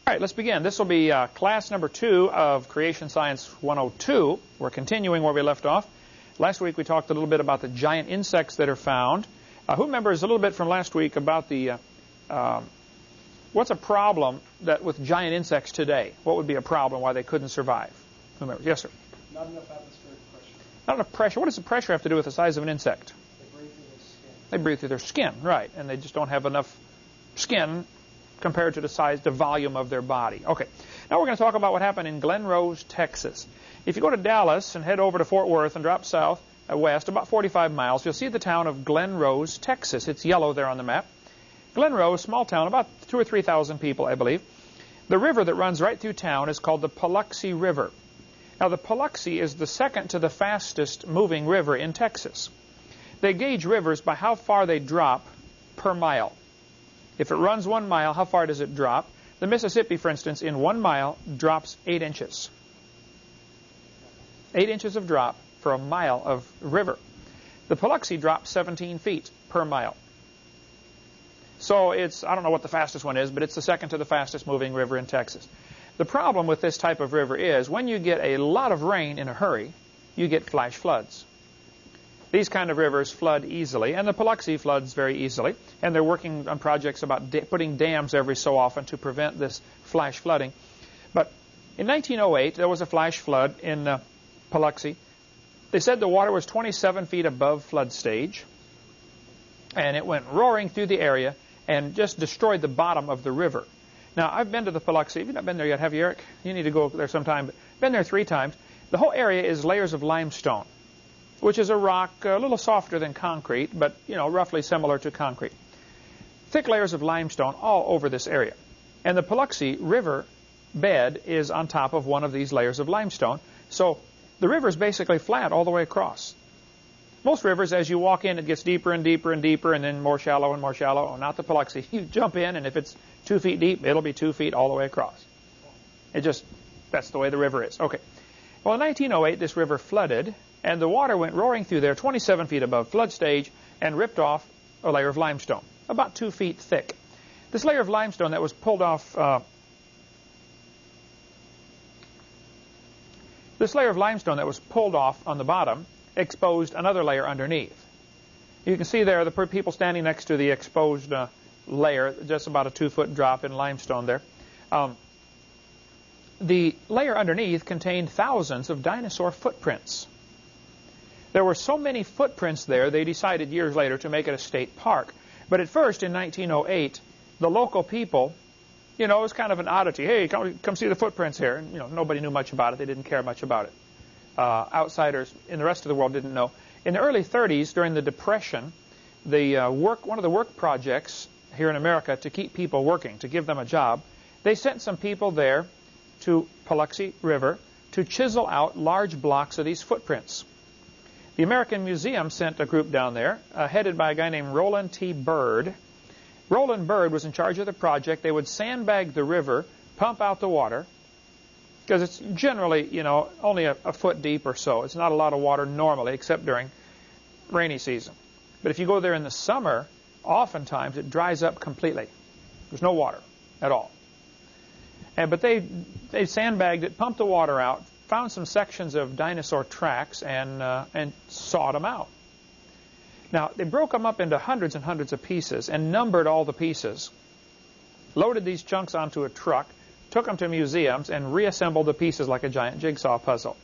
All right, let's begin. This will be class number 2 of Creation Science 102. We're continuing where we left off. Last week we talked a little bit about the giant insects that are found. Who remembers a little bit from last week about the what's a problem that with giant insects today? What would be a problem why they couldn't survive? Who remembers? Yes, sir. Not enough atmospheric pressure. Not enough pressure. What does the pressure have to do with the size of an insect? They breathe through their skin. They breathe through their skin, right? And they just don't have enough skin compared to the size, the volume of their body. Okay, now we're going to talk about what happened in Glen Rose, Texas. If you go to Dallas and head over to Fort Worth and drop south, west, about 45 miles, you'll see the town of Glen Rose, Texas. It's yellow there on the map. Glen Rose, small town, about 2,000 or 3,000 people, I believe. The river that runs right through town is called the Paluxy River. Now, the Paluxy is the second to the fastest moving river in Texas. They gauge rivers by how far they drop per mile. If it runs 1 mile, how far does it drop? The Mississippi, for instance, in 1 mile drops 8 inches. 8 inches of drop for a mile of river. The Paluxy drops 17 feet per mile. So it's, I don't know what the fastest one is, but it's the second to the fastest moving river in Texas. The problem with this type of river is when you get a lot of rain in a hurry, you get flash floods. These kind of rivers flood easily, and the Paluxy floods very easily. And they're working on projects about putting dams every so often to prevent this flash flooding. But in 1908, there was a flash flood in Paluxy. They said the water was 27 feet above flood stage, and it went roaring through the area and just destroyed the bottom of the river. Now, I've been to the Paluxy. You've not been there yet, have you, Eric? You need to go there sometime. But been there 3 times. The whole area is layers of limestone, which is a rock a little softer than concrete, but, you know, roughly similar to concrete. Thick layers of limestone all over this area. And the Paluxy River bed is on top of one of these layers of limestone. So the river is basically flat all the way across. Most rivers, as you walk in, it gets deeper and deeper and deeper, and then more shallow and more shallow. Oh, not the Paluxy. You jump in, and if it's 2 feet deep, it'll be 2 feet all the way across. That's the way the river is. Okay. Well, in 1908, this river flooded, and the water went roaring through there 27 feet above flood stage and ripped off a layer of limestone, about 2 feet thick. This layer of limestone that was pulled off on the bottom exposed another layer underneath. You can see there the people standing next to the exposed layer, just about a 2-foot drop in limestone there. The layer underneath contained thousands of dinosaur footprints. There were so many footprints there, they decided years later to make it a state park. But at first, in 1908, the local people, you know, it was kind of an oddity. Hey, come see the footprints here. And, you know, nobody knew much about it. They didn't care much about it. Outsiders in the rest of the world didn't know. In the early 30s, during the Depression, one of the work projects here in America to keep people working, to give them a job, they sent some people there to Paluxy River to chisel out large blocks of these footprints. The American Museum sent a group down there, headed by a guy named Roland T. Bird. Roland Bird was in charge of the project. They would sandbag the river, pump out the water, because it's generally, you know, only a foot deep or so. It's not a lot of water normally, except during rainy season. But if you go there in the summer, oftentimes it dries up completely. There's no water at all. But they sandbagged it, pumped the water out, found some sections of dinosaur tracks, and sawed them out. Now, they broke them up into hundreds and hundreds of pieces and numbered all the pieces, loaded these chunks onto a truck, took them to museums, and reassembled the pieces like a giant jigsaw puzzle.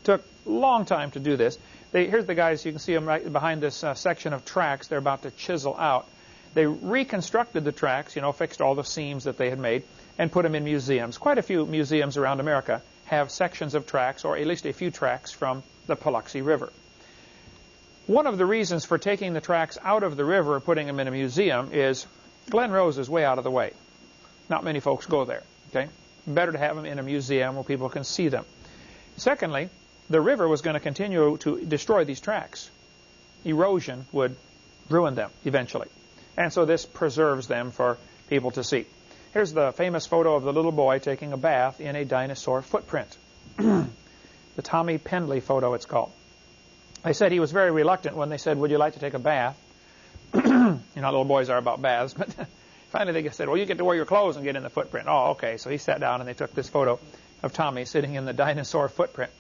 Took a long time to do this. Here's the guys, you can see them right behind this section of tracks they're about to chisel out. They reconstructed the tracks, you know, fixed all the seams that they had made, and put them in museums. Quite a few museums around America have sections of tracks, or at least a few tracks from the Paluxy River. One of the reasons for taking the tracks out of the river and putting them in a museum is Glen Rose is way out of the way. Not many folks go there. Okay? Better to have them in a museum where people can see them. Secondly, the river was going to continue to destroy these tracks. Erosion would ruin them eventually. And so this preserves them for people to see. Here's the famous photo of the little boy taking a bath in a dinosaur footprint. The Tommy Pendley photo, it's called. They said he was very reluctant when they said, would you like to take a bath? You know how little boys are about baths. But if Finally, they said, well, you get to wear your clothes and get in the footprint. Oh, okay. So he sat down and they took this photo of Tommy sitting in the dinosaur footprint.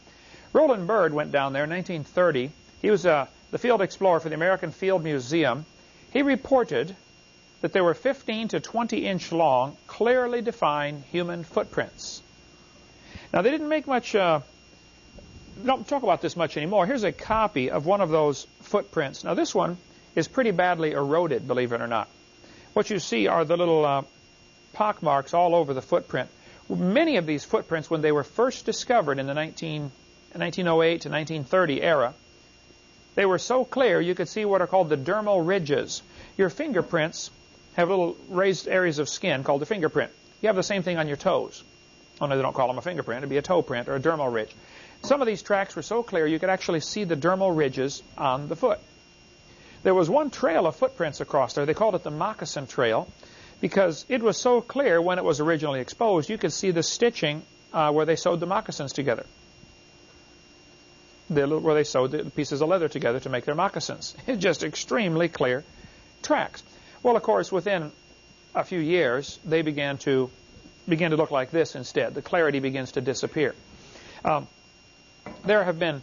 Roland Byrd went down there in 1930. He was the field explorer for the American Field Museum. He reported that there were 15 to 20-inch long, clearly defined human footprints. Now, they didn't make much, don't talk about this much anymore. Here's a copy of one of those footprints. Now, this one is pretty badly eroded, believe it or not. What you see are the little pock marks all over the footprint. Many of these footprints, when they were first discovered in the 1908 to 1930 era, they were so clear you could see what are called the dermal ridges. Your fingerprints have little raised areas of skin called the fingerprint. You have the same thing on your toes. Only they don't call them a fingerprint. It'd be a toe print or a dermal ridge. Some of these tracks were so clear you could actually see the dermal ridges on the foot. There was one trail of footprints across there. They called it the moccasin trail because it was so clear when it was originally exposed you could see the stitching where they sewed the moccasins together. Where they sewed the pieces of leather together to make their moccasins. Just extremely clear tracks. Well, of course, within a few years, they begin to look like this instead. The clarity begins to disappear. There have been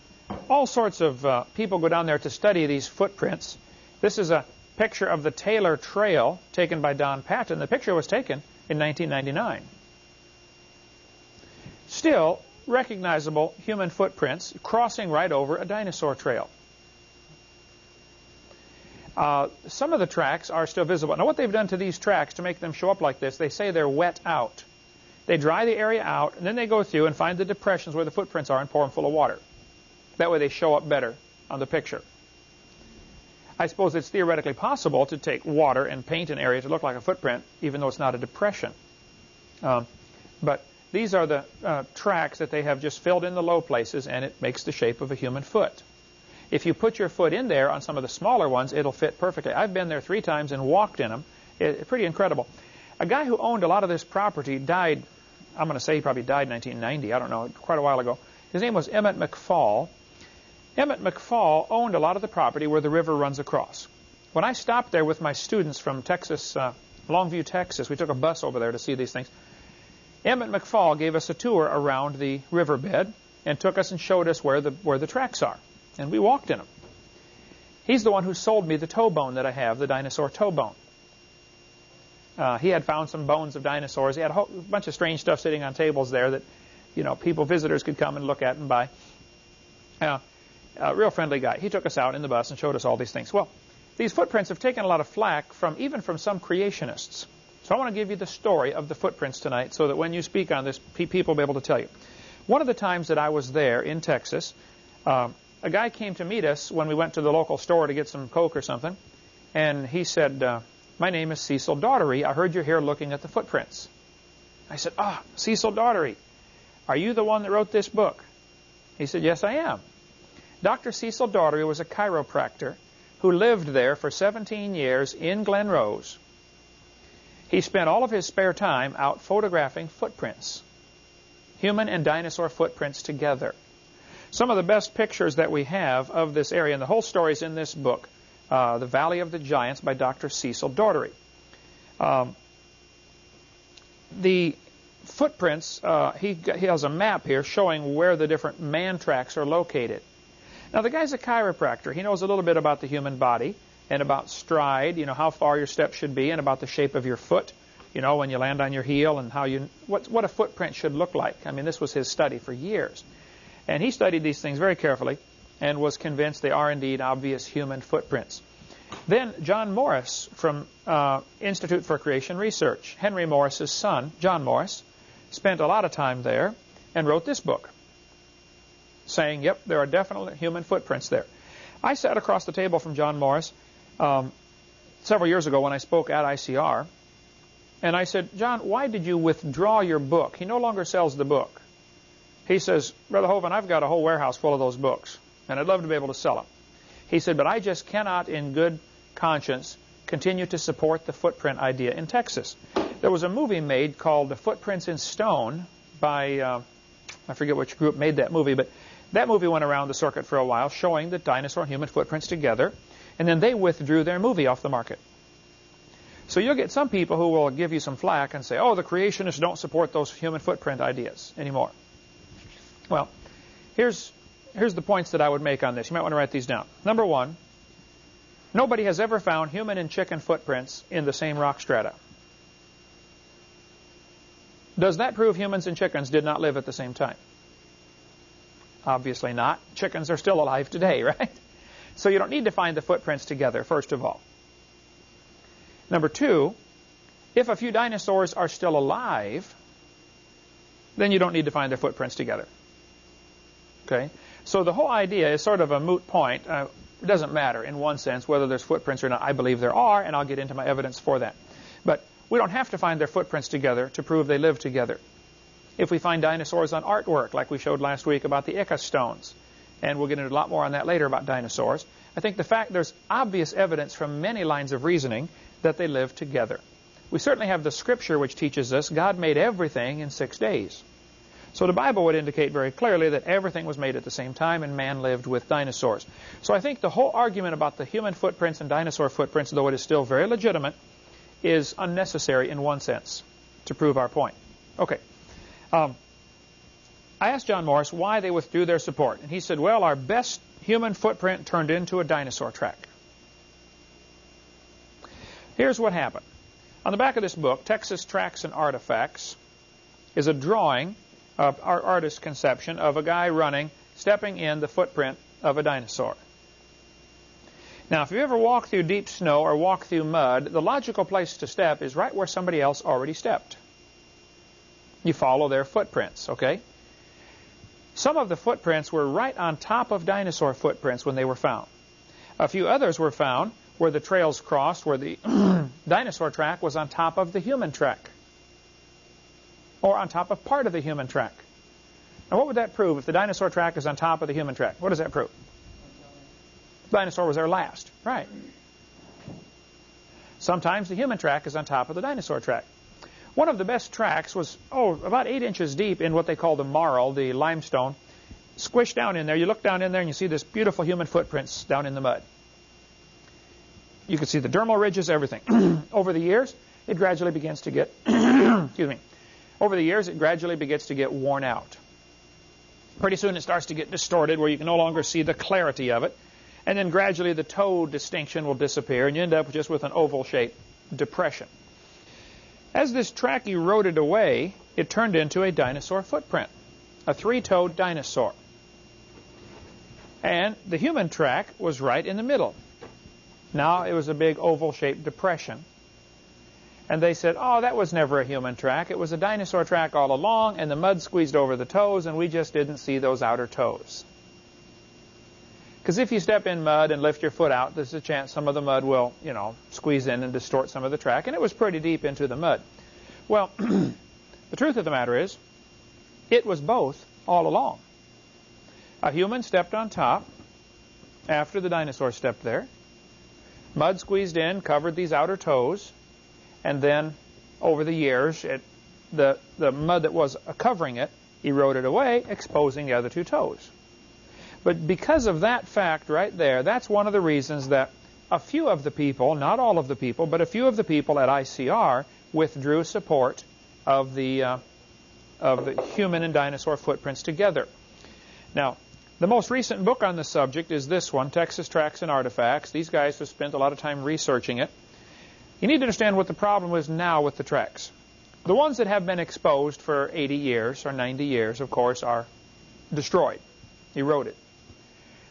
all sorts of people go down there to study these footprints. This is a picture of the Taylor Trail taken by Don Patton. The picture was taken in 1999. Still, recognizable human footprints crossing right over a dinosaur trail. Some of the tracks are still visible. Now, what they've done to these tracks to make them show up like this, they say they're wet out. They dry the area out, and then they go through and find the depressions where the footprints are and pour them full of water. That way they show up better on the picture. I suppose it's theoretically possible to take water and paint an area to look like a footprint, even though it's not a depression. But these are the tracks that they have just filled in the low places, and it makes the shape of a human foot. If you put your foot in there on some of the smaller ones, it'll fit perfectly. I've been there 3 times and walked in them. It's pretty incredible. A guy who owned a lot of this property died, I'm going to say he probably died in 1990, I don't know, quite a while ago. His name was Emmett McFall. Emmett McFall owned a lot of the property where the river runs across. When I stopped there with my students from Texas, Longview, Texas, we took a bus over there to see these things. Emmett McFall gave us a tour around the riverbed and took us and showed us where the tracks are. And we walked in them. He's the one who sold me the toe bone that I have, the dinosaur toe bone. He had found some bones of dinosaurs. He had a whole bunch of strange stuff sitting on tables there that, visitors could come and look at and buy. A real friendly guy. He took us out in the bus and showed us all these things. Well, these footprints have taken a lot of flack even from some creationists. So I want to give you the story of the footprints tonight so that when you speak on this, people will be able to tell you. One of the times that I was there in Texas, a guy came to meet us when we went to the local store to get some Coke or something, and he said, my name is Cecil Daughtery. I heard you're here looking at the footprints. I said, Cecil Daughtery, are you the one that wrote this book? He said, yes, I am. Dr. Cecil Daughtery was a chiropractor who lived there for 17 years in Glen Rose. He spent all of his spare time out photographing footprints, human and dinosaur footprints together. Some of the best pictures that we have of this area, and the whole story is in this book, The Valley of the Giants by Dr. Cecil Daughtery. The footprints, he has a map here showing where the different man tracks are located. Now, the guy's a chiropractor. He knows a little bit about the human body and about stride, how far your steps should be, and about the shape of your foot, when you land on your heel, and what a footprint should look like. I mean, this was his study for years. And he studied these things very carefully and was convinced they are indeed obvious human footprints. Then John Morris from Institute for Creation Research, Henry Morris's son, John Morris, spent a lot of time there and wrote this book saying, yep, there are definitely human footprints there. I sat across the table from John Morris several years ago when I spoke at ICR, and I said, John, why did you withdraw your book? He no longer sells the book. He says, Brother Hovind, I've got a whole warehouse full of those books, and I'd love to be able to sell them. He said, but I just cannot in good conscience continue to support the footprint idea in Texas. There was a movie made called The Footprints in Stone by, I forget which group made that movie, but that movie went around the circuit for a while showing the dinosaur and human footprints together, and then they withdrew their movie off the market. So you'll get some people who will give you some flack and say, oh, the creationists don't support those human footprint ideas anymore. Well, here's the points that I would make on this. You might want to write these down. Number one, nobody has ever found human and chicken footprints in the same rock strata. Does that prove humans and chickens did not live at the same time? Obviously not. Chickens are still alive today, right? So you don't need to find the footprints together, first of all. Number two, if a few dinosaurs are still alive, then you don't need to find their footprints together. Okay? So the whole idea is sort of a moot point. It doesn't matter in one sense whether there's footprints or not. I believe there are, and I'll get into my evidence for that. But we don't have to find their footprints together to prove they lived together. If we find dinosaurs on artwork, like we showed last week about the Ica stones, and we'll get into a lot more on that later about dinosaurs, I think the fact there's obvious evidence from many lines of reasoning that they lived together. We certainly have the Scripture which teaches us God made everything in 6 days. So the Bible would indicate very clearly that everything was made at the same time and man lived with dinosaurs. So I think the whole argument about the human footprints and dinosaur footprints, though it is still very legitimate, is unnecessary in one sense to prove our point. Okay. I asked John Morris why they withdrew their support. And he said, well, our best human footprint turned into a dinosaur track. Here's what happened. On the back of this book, Texas Tracks and Artifacts, is a drawing of our artist's conception of a guy running, stepping in the footprint of a dinosaur. Now, if you ever walk through deep snow or walk through mud, the logical place to step is right where somebody else already stepped. You follow their footprints, okay? Some of the footprints were right on top of dinosaur footprints when they were found. A few others were found where the trails crossed, where the dinosaur track was on top of the human track, or on top of part of the human track. Now, what would that prove if the dinosaur track is on top of the human track? What does that prove? The dinosaur was there last, right? Sometimes the human track is on top of the dinosaur track. One of the best tracks was, about 8 inches deep in what they call the marl, the limestone. Squished down in there. You look down in there and you see this beautiful human footprints down in the mud. You can see the dermal ridges, everything. Over the years, it gradually begins to get, excuse me, over the years, it gradually begins to get worn out. Pretty soon it starts to get distorted where you can no longer see the clarity of it. And then gradually the toe distinction will disappear and you end up just with an oval-shaped depression. As this track eroded away, it turned into a dinosaur footprint, a 3-toed dinosaur. And the human track was right in the middle. Now it was a big oval-shaped depression. And they said, oh, that was never a human track. It was a dinosaur track all along, and the mud squeezed over the toes, and we just didn't see those outer toes. Because if you step in mud and lift your foot out, there's a chance some of the mud will, squeeze in and distort some of the track. And it was pretty deep into the mud. Well, the truth of the matter is, it was both all along. A human stepped on top after the dinosaur stepped there. Mud squeezed in, covered these outer toes. And then, over the years, the mud that was covering it eroded away, exposing the other 2 toes. But because of that fact right there, that's one of the reasons that a few of the people, not all of the people, but a few of the people at ICR withdrew support of the human and dinosaur footprints together. Now, the most recent book on the subject is this one, Texas Tracks and Artifacts. These guys have spent a lot of time researching it. You need to understand what the problem is now with the tracks. The ones that have been exposed for 80 years or 90 years, of course, are destroyed, eroded.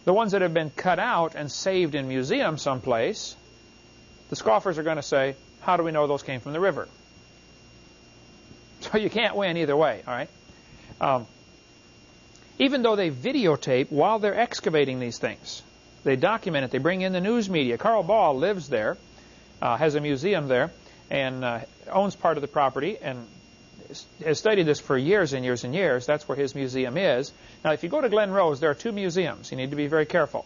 The ones that have been cut out and saved in museums someplace, the scoffers are going to say, how do we know those came from the river? So you can't win either way, all right? Even though they videotape while they're excavating these things, they document it, they bring in the news media. Carl Ball lives there, has a museum there, and owns part of the property, and has studied this for years and years and years. That's where his museum is. Now, if you go to Glen Rose, there are 2 museums. You need to be very careful.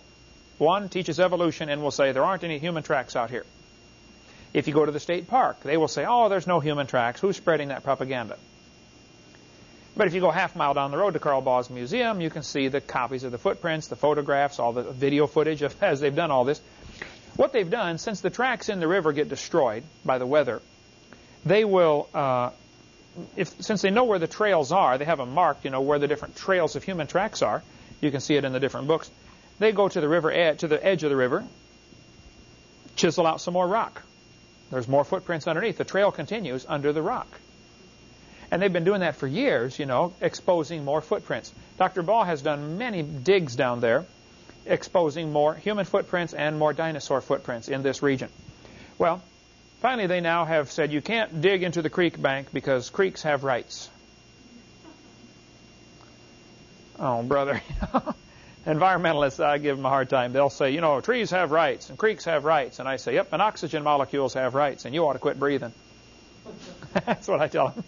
One teaches evolution and will say there aren't any human tracks out here. If you go to the state park, they will say, oh, there's no human tracks. Who's spreading that propaganda? But if you go half a mile down the road to Carl Ball's museum, you can see the copies of the footprints, the photographs, all the video footage of as they've done all this. What they've done, since the tracks in the river get destroyed by the weather, they will, since they know where the trails are, they have them marked, where the different trails of human tracks are. You can see it in the different books. They go to the river to the edge of the river, chisel out some more rock. There's more footprints underneath. The trail continues under the rock. And they've been doing that for years, exposing more footprints. Dr. Baugh has done many digs down there, exposing more human footprints and more dinosaur footprints in this region. Well, finally they now have said you can't dig into the creek bank because creeks have rights. Oh, brother. Environmentalists, I give them a hard time. They'll say, trees have rights and creeks have rights. And I say, yep, and oxygen molecules have rights, and you ought to quit breathing. That's what I tell them.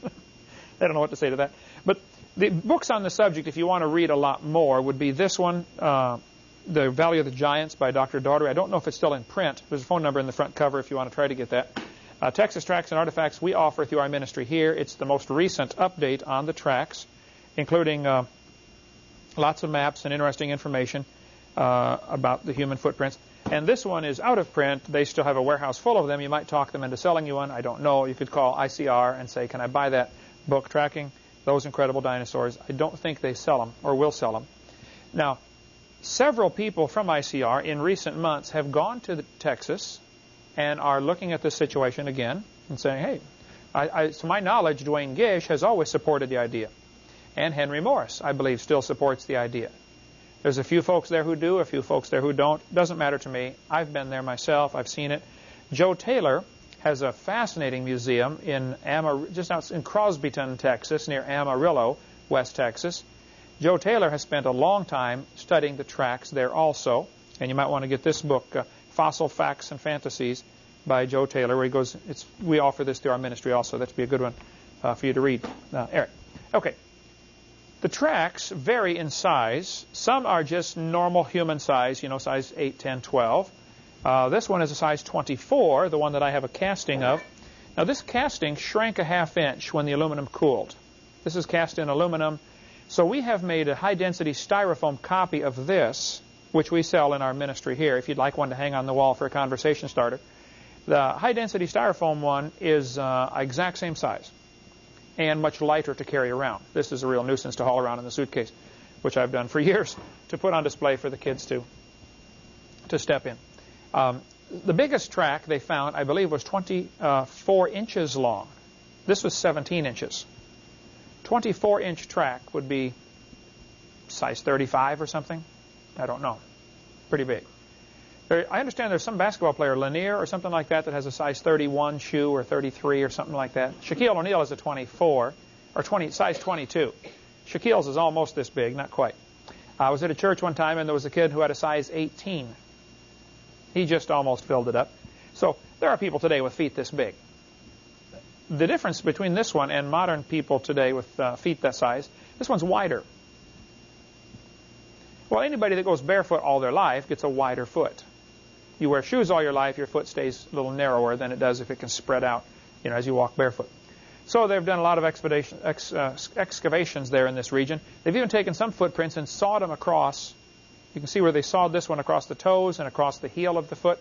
They don't know what to say to that. But the books on the subject, if you want to read a lot more, would be this one, The Valley of the Giants by Dr. Daugherty. I don't know if it's still in print. There's a phone number in the front cover if you want to try to get that. Texas Tracks and Artifacts we offer through our ministry here. It's the most recent update on the tracks, including lots of maps and interesting information about the human footprints. And this one is out of print. They still have a warehouse full of them. You might talk them into selling you one. I don't know. You could call ICR and say, can I buy that book tracking those incredible dinosaurs? I don't think they sell them or will sell them. Now, several people from ICR in recent months have gone to Texas and are looking at this situation again and saying, hey, to my knowledge, Dwayne Gish has always supported the idea. And Henry Morris, I believe, still supports the idea. There's a few folks there who do, a few folks there who don't. Doesn't matter to me. I've been there myself. I've seen it. Joe Taylor has a fascinating museum just out in Crosbyton, Texas, near Amarillo, West Texas. Joe Taylor has spent a long time studying the tracks there also. And you might want to get this book, Fossil Facts and Fantasies by Joe Taylor, where he goes, we offer this through our ministry also. That would be a good one for you to read. Eric. Okay. The tracks vary in size. Some are just normal human size, size 8, 10, 12. This one is a size 24, the one that I have a casting of. Now, this casting shrank a ½ inch when the aluminum cooled. This is cast in aluminum. So we have made a high-density styrofoam copy of this, which we sell in our ministry here, if you'd like one to hang on the wall for a conversation starter. The high-density styrofoam one is exact same size and much lighter to carry around. This is a real nuisance to haul around in the suitcase, which I've done for years to put on display for the kids to step in. The biggest track they found, I believe, was 24 inches long. This was 17 inches. 24-inch track would be size 35 or something. I don't know. Pretty big. I understand there's some basketball player, Lanier or something like that has a size 31 shoe or 33 or something like that. Shaquille O'Neal is a 24 or size 22. Shaquille's is almost this big, not quite. I was at a church one time and there was a kid who had a size 18. He just almost filled it up. So there are people today with feet this big. The difference between this one and modern people today with feet that size, this one's wider. Well, anybody that goes barefoot all their life gets a wider foot. You wear shoes all your life, your foot stays a little narrower than it does if it can spread out, as you walk barefoot. So they've done a lot of excavations there in this region. They've even taken some footprints and sawed them across. You can see where they sawed this one across the toes and across the heel of the foot.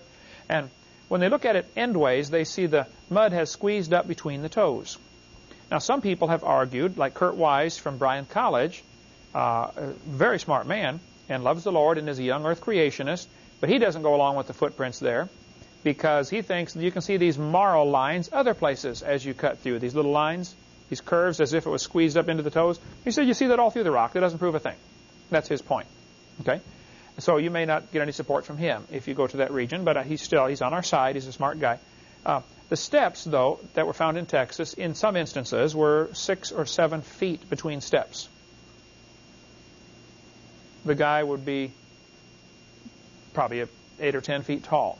And when they look at it endways, they see the mud has squeezed up between the toes. Now, some people have argued, like Kurt Wise from Bryan College, a very smart man and loves the Lord and is a young earth creationist, but he doesn't go along with the footprints there because he thinks you can see these marl lines other places as you cut through. These little lines, these curves as if it was squeezed up into the toes. He said you see that all through the rock. That doesn't prove a thing. That's his point. Okay? So you may not get any support from him if you go to that region, but he's on our side. He's a smart guy. The steps, though, that were found in Texas, in some instances, were 6 or 7 feet between steps. The guy would be probably 8 or 10 feet tall.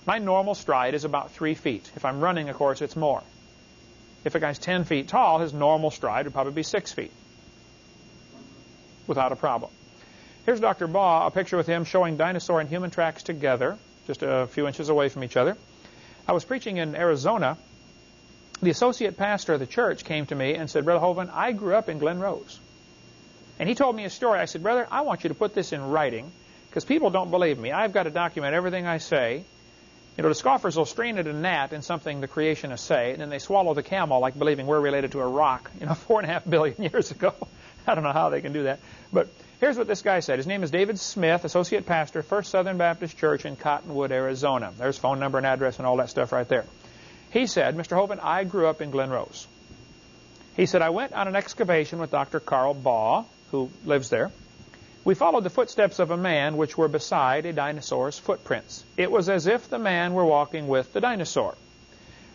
My normal stride is about 3 feet. If I'm running, of course, it's more. If a guy's 10 feet tall, his normal stride would probably be 6 feet without a problem. Here's Dr. Baugh, a picture with him showing dinosaur and human tracks together, just a few inches away from each other. I was preaching in Arizona. The associate pastor of the church came to me and said, Brother Hovind, I grew up in Glen Rose. And he told me a story. I said, Brother, I want you to put this in writing because people don't believe me. I've got to document everything I say. You know, the scoffers will strain at a gnat in something the creationists say, and then they swallow the camel like believing we're related to a rock, 4.5 billion years ago. I don't know how they can do that. But here's what this guy said. His name is David Smith, associate pastor, First Southern Baptist Church in Cottonwood, Arizona. There's phone number and address and all that stuff right there. He said, Mr. Hovind, I grew up in Glen Rose. He said, I went on an excavation with Dr. Carl Baugh, who lives there. We followed the footsteps of a man which were beside a dinosaur's footprints. It was as if the man were walking with the dinosaur.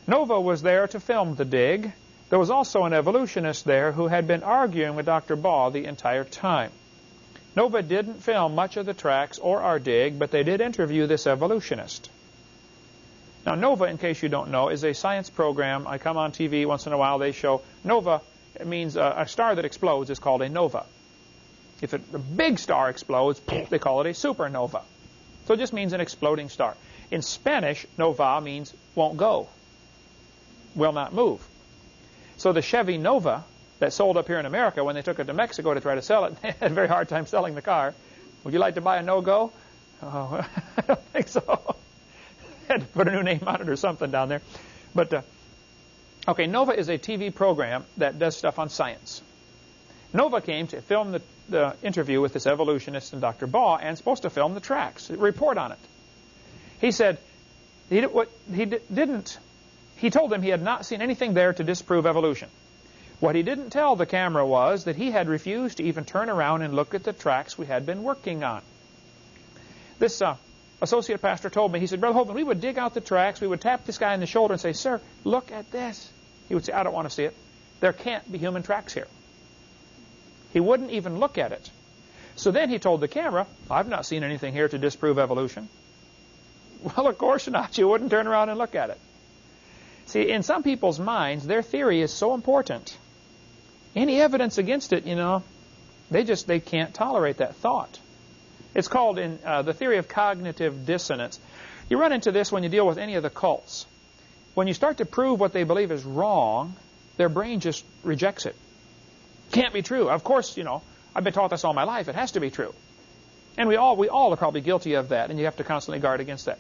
Nova was there to film the dig. There was also an evolutionist there who had been arguing with Dr. Baugh the entire time. Nova didn't film much of the tracks or our dig, but they did interview this evolutionist. Now, Nova, in case you don't know, is a science program. I come on TV once in a while. They show Nova. It means a star that explodes is called a nova. If a big star explodes, they call it a supernova. So it just means an exploding star. In Spanish, nova means won't go, will not move. So the Chevy Nova that sold up here in America, when they took it to Mexico to try to sell it, they had a very hard time selling the car. Would you like to buy a no-go? Oh, I don't think so. Had to put a new name on it or something down there. But, okay, Nova is a TV program that does stuff on science. Nova came to film the interview with this evolutionist and Dr. Baugh and supposed to film the tracks, report on it. He said he told them he had not seen anything there to disprove evolution. What he didn't tell the camera was that he had refused to even turn around and look at the tracks we had been working on. This associate pastor told me, he said, Brother Hovind, we would dig out the tracks, we would tap this guy in the shoulder and say, sir, look at this. He would say, I don't want to see it. There can't be human tracks here. He wouldn't even look at it. So then he told the camera, I've not seen anything here to disprove evolution. Well, of course not. You wouldn't turn around and look at it. See, in some people's minds, their theory is so important. Any evidence against it, they can't tolerate that thought. It's called in the theory of cognitive dissonance. You run into this when you deal with any of the cults. When you start to prove what they believe is wrong, their brain just rejects it. Can't be true. Of course, I've been taught this all my life. It has to be true. And we all are probably guilty of that, and you have to constantly guard against that.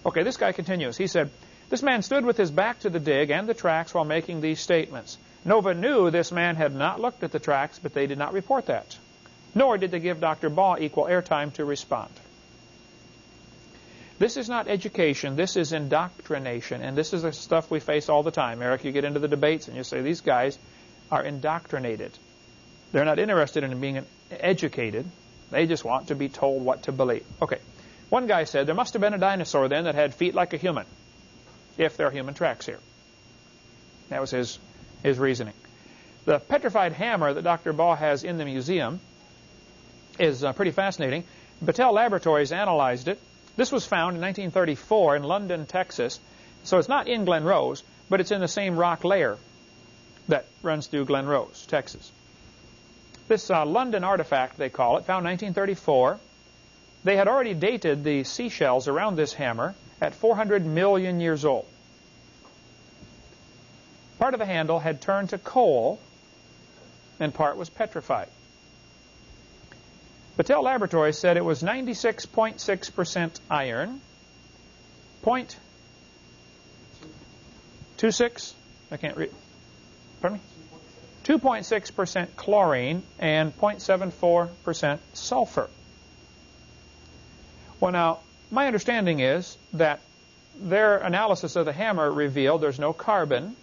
Okay, this guy continues. He said, this man stood with his back to the dig and the tracks while making these statements. Nova knew this man had not looked at the tracks, but they did not report that. Nor did they give Dr. Baugh equal airtime to respond. This is not education. This is indoctrination, and this is the stuff we face all the time. Eric, you get into the debates and you say, these guys are indoctrinated. They're not interested in being educated. They just want to be told what to believe. Okay. One guy said, there must have been a dinosaur then that had feet like a human, if there are human tracks here. That was his reasoning. The petrified hammer that Dr. Baugh has in the museum is pretty fascinating. Battelle Laboratories analyzed it. This was found in 1934 in London, Texas. So it's not in Glen Rose, but it's in the same rock layer that runs through Glen Rose, Texas. This London artifact, they call it, found in 1934. They had already dated the seashells around this hammer at 400 million years old. Part of the handle had turned to coal, and part was petrified. Battelle Laboratories said it was 96.6% iron, 0.26, I can't read, pardon me? 2.6% chlorine and 0.74% sulfur. Well, now, my understanding is that their analysis of the hammer revealed there's no carbon,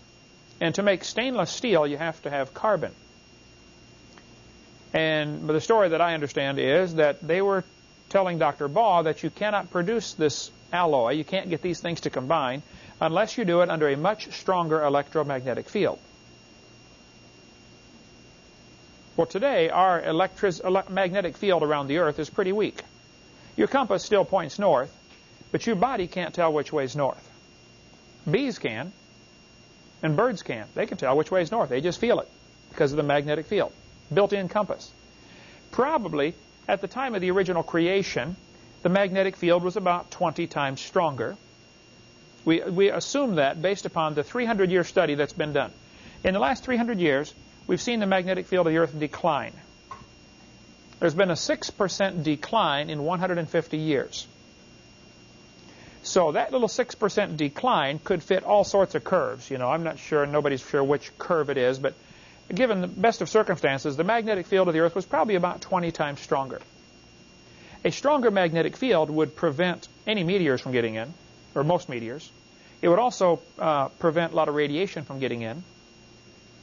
and to make stainless steel, you have to have carbon. And the story that I understand is that they were telling Dr. Baugh that you cannot produce this alloy, you can't get these things to combine, unless you do it under a much stronger electromagnetic field. Well, today, our magnetic field around the Earth is pretty weak. Your compass still points north, but your body can't tell which way is north. Bees can, and birds can. They can tell which way is north. They just feel it because of the magnetic field. Built-in compass. Probably, at the time of the original creation, the magnetic field was about 20 times stronger. We assume that based upon the 300-year study that's been done. In the last 300 years, we've seen the magnetic field of the Earth decline. There's been a 6% decline in 150 years. So that little 6% decline could fit all sorts of curves. You know, I'm not sure, nobody's sure which curve it is, but given the best of circumstances, the magnetic field of the Earth was probably about 20 times stronger. A stronger magnetic field would prevent any meteors from getting in, or most meteors. It would also prevent a lot of radiation from getting in.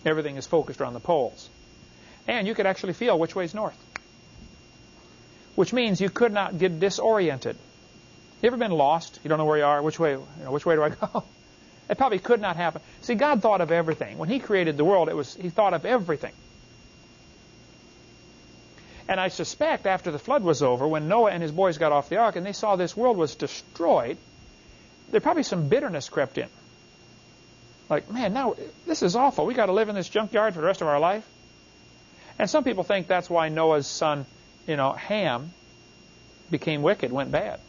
Everything is focused around the poles. And you could actually feel which way is north, which means you could not get disoriented. You ever been lost? You don't know where you are. Which way do I go? It probably could not happen. See, God thought of everything. When He created the world, He thought of everything. And I suspect after the flood was over, when Noah and his boys got off the ark and they saw this world was destroyed, there probably some bitterness crept in. Like, man, now this is awful. We got to live in this junkyard for the rest of our life. And some people think that's why Noah's son, Ham, became wicked, went bad.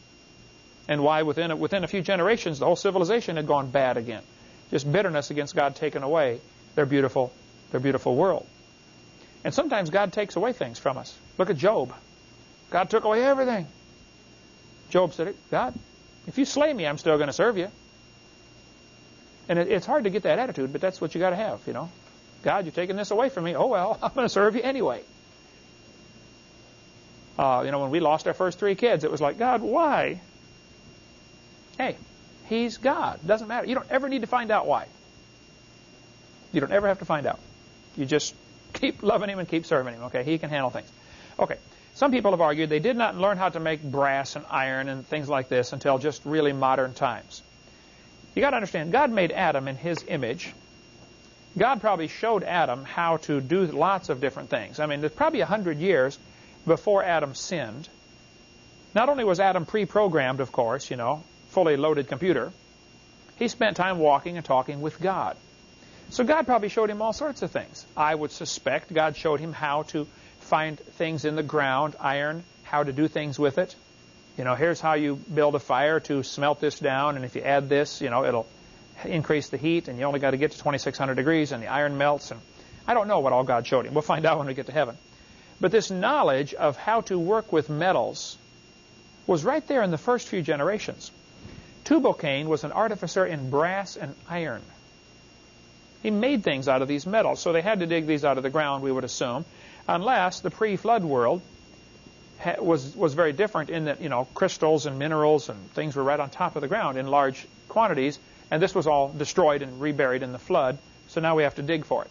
And why within a few generations the whole civilization had gone bad again. Just bitterness against God taking away their beautiful world. And sometimes God takes away things from us. Look at Job. God took away everything. Job said, God, if you slay me, I'm still going to serve you. And it's hard to get that attitude, but that's what you got to have, God, you're taking this away from me. Oh, well, I'm going to serve you anyway. When we lost our first 3 kids, it was like, God, why? Hey, He's God. Doesn't matter. You don't ever need to find out why. You don't ever have to find out. You just keep loving Him and keep serving Him, okay? He can handle things. Okay, some people have argued they did not learn how to make brass and iron and things like this until just really modern times. You got to understand, God made Adam in His image. God probably showed Adam how to do lots of different things. I mean, there's probably 100 years before Adam sinned. Not only was Adam pre-programmed, of course, fully loaded computer, he spent time walking and talking with God. So God probably showed him all sorts of things. I would suspect God showed him how to find things in the ground, iron, how to do things with it. Here's how you build a fire to smelt this down, and if you add this, it'll increase the heat, and you only got to get to 2,600 degrees, and the iron melts. And I don't know what all God showed him. We'll find out when we get to heaven. But this knowledge of how to work with metals was right there in the first few generations. Tubal-Cain was an artificer in brass and iron. He made things out of these metals, so they had to dig these out of the ground, we would assume, unless the pre-flood world was very different in that, crystals and minerals and things were right on top of the ground in large quantities, and this was all destroyed and reburied in the flood, so now we have to dig for it.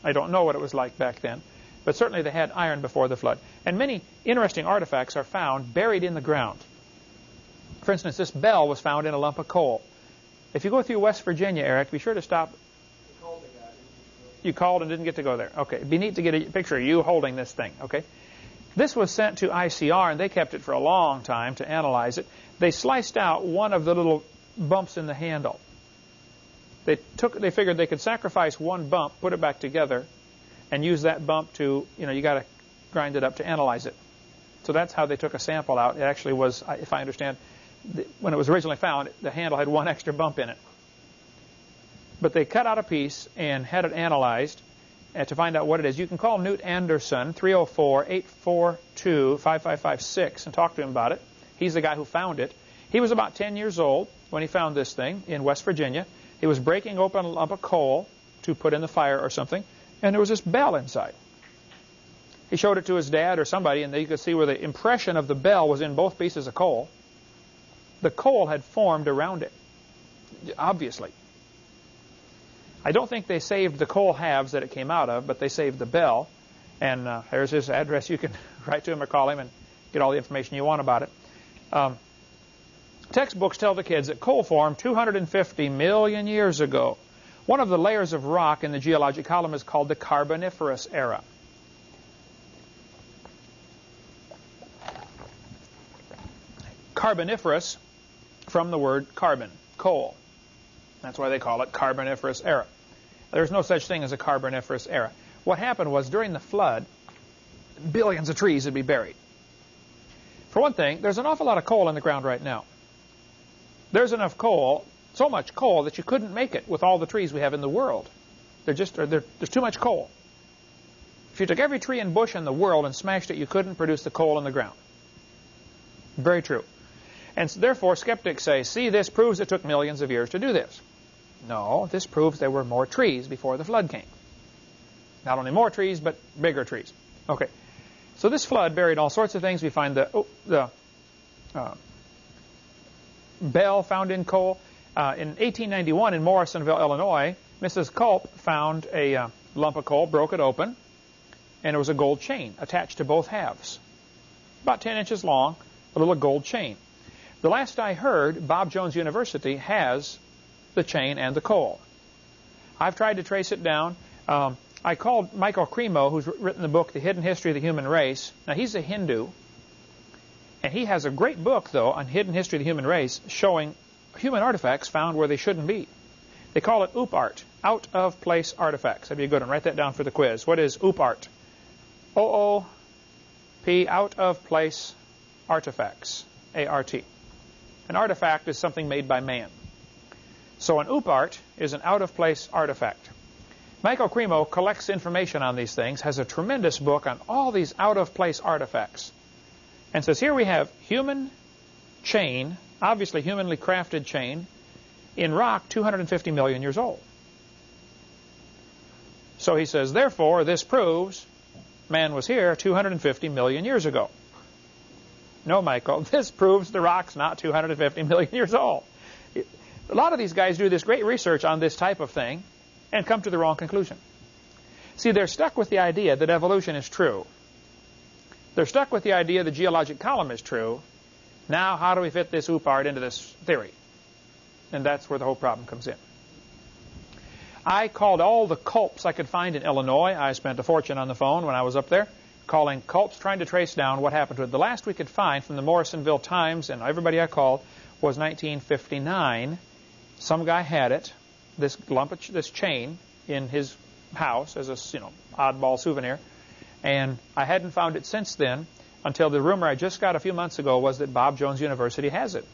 I don't know what it was like back then, but certainly they had iron before the flood. And many interesting artifacts are found buried in the ground. For instance, this bell was found in a lump of coal. If you go through West Virginia, Eric, be sure to stop. You called and didn't get to go there. Okay, it'd be neat to get a picture of you holding this thing, okay? This was sent to ICR, and they kept it for a long time to analyze it. They sliced out one of the little bumps in the handle. They figured they could sacrifice one bump, put it back together, and use that bump to, you got to grind it up to analyze it. So that's how they took a sample out. It actually was, if I understand, when it was originally found, the handle had one extra bump in it. But they cut out a piece and had it analyzed to find out what it is. You can call Newt Anderson, 304-842-5556, and talk to him about it. He's the guy who found it. He was about 10 years old when he found this thing in West Virginia. He was breaking open a lump of coal to put in the fire or something, and there was this bell inside. He showed it to his dad or somebody, and you could see where the impression of the bell was in both pieces of coal. The coal had formed around it, obviously. I don't think they saved the coal halves that it came out of, but they saved the bell. And here's his address. You can write to him or call him and get all the information you want about it. Textbooks tell the kids that coal formed 250 million years ago. One of the layers of rock in the geologic column is called the Carboniferous era. Carboniferous from the word carbon, coal. That's why they call it Carboniferous era. There's no such thing as a Carboniferous era. What happened was during the flood, billions of trees would be buried. For one thing, there's an awful lot of coal in the ground right now. There's enough coal, so much coal, that you couldn't make it with all the trees we have in the world. There's too much coal. If you took every tree and bush in the world and smashed it, you couldn't produce the coal in the ground. Very true. And so therefore, skeptics say, see, this proves it took millions of years to do this. No, this proves there were more trees before the flood came. Not only more trees, but bigger trees. Okay. So this flood buried all sorts of things. We find the bell found in coal. In 1891 in Morrisonville, Illinois, Mrs. Culp found a lump of coal, broke it open, and there was a gold chain attached to both halves. About 10 inches long, a little gold chain. The last I heard, Bob Jones University has the chain and the coal. I've tried to trace it down. I called Michael Cremo, who's written the book, The Hidden History of the Human Race. Now, he's a Hindu, and he has a great book, though, on Hidden History of the Human Race, showing human artifacts found where they shouldn't be. They call it OOPArt, out-of-place artifacts. That'd be a good one. Write that down for the quiz. What is OOPArt? O-O-P, out-of-place artifacts, A-R-T. An artifact is something made by man. So an OOPArt is an out-of-place artifact. Michael Cremo collects information on these things, has a tremendous book on all these out-of-place artifacts, and says here we have human chain, obviously humanly crafted chain, in rock 250 million years old. So he says, therefore, this proves man was here 250 million years ago. No, Michael, this proves the rock's not 250 million years old. A lot of these guys do this great research on this type of thing and come to the wrong conclusion. See, they're stuck with the idea that evolution is true. They're stuck with the idea the geologic column is true. Now, how do we fit this OOPArt into this theory? And that's where the whole problem comes in. I called all the culps I could find in Illinois. I spent a fortune on the phone when I was up there, calling culps, trying to trace down what happened to it. The last we could find from the Morrisonville Times, and everybody I called, was 1959. Some guy had it, this lump of this chain, in his house as a oddball souvenir, and I hadn't found it since then until the rumor I just got a few months ago was that Bob Jones University has it.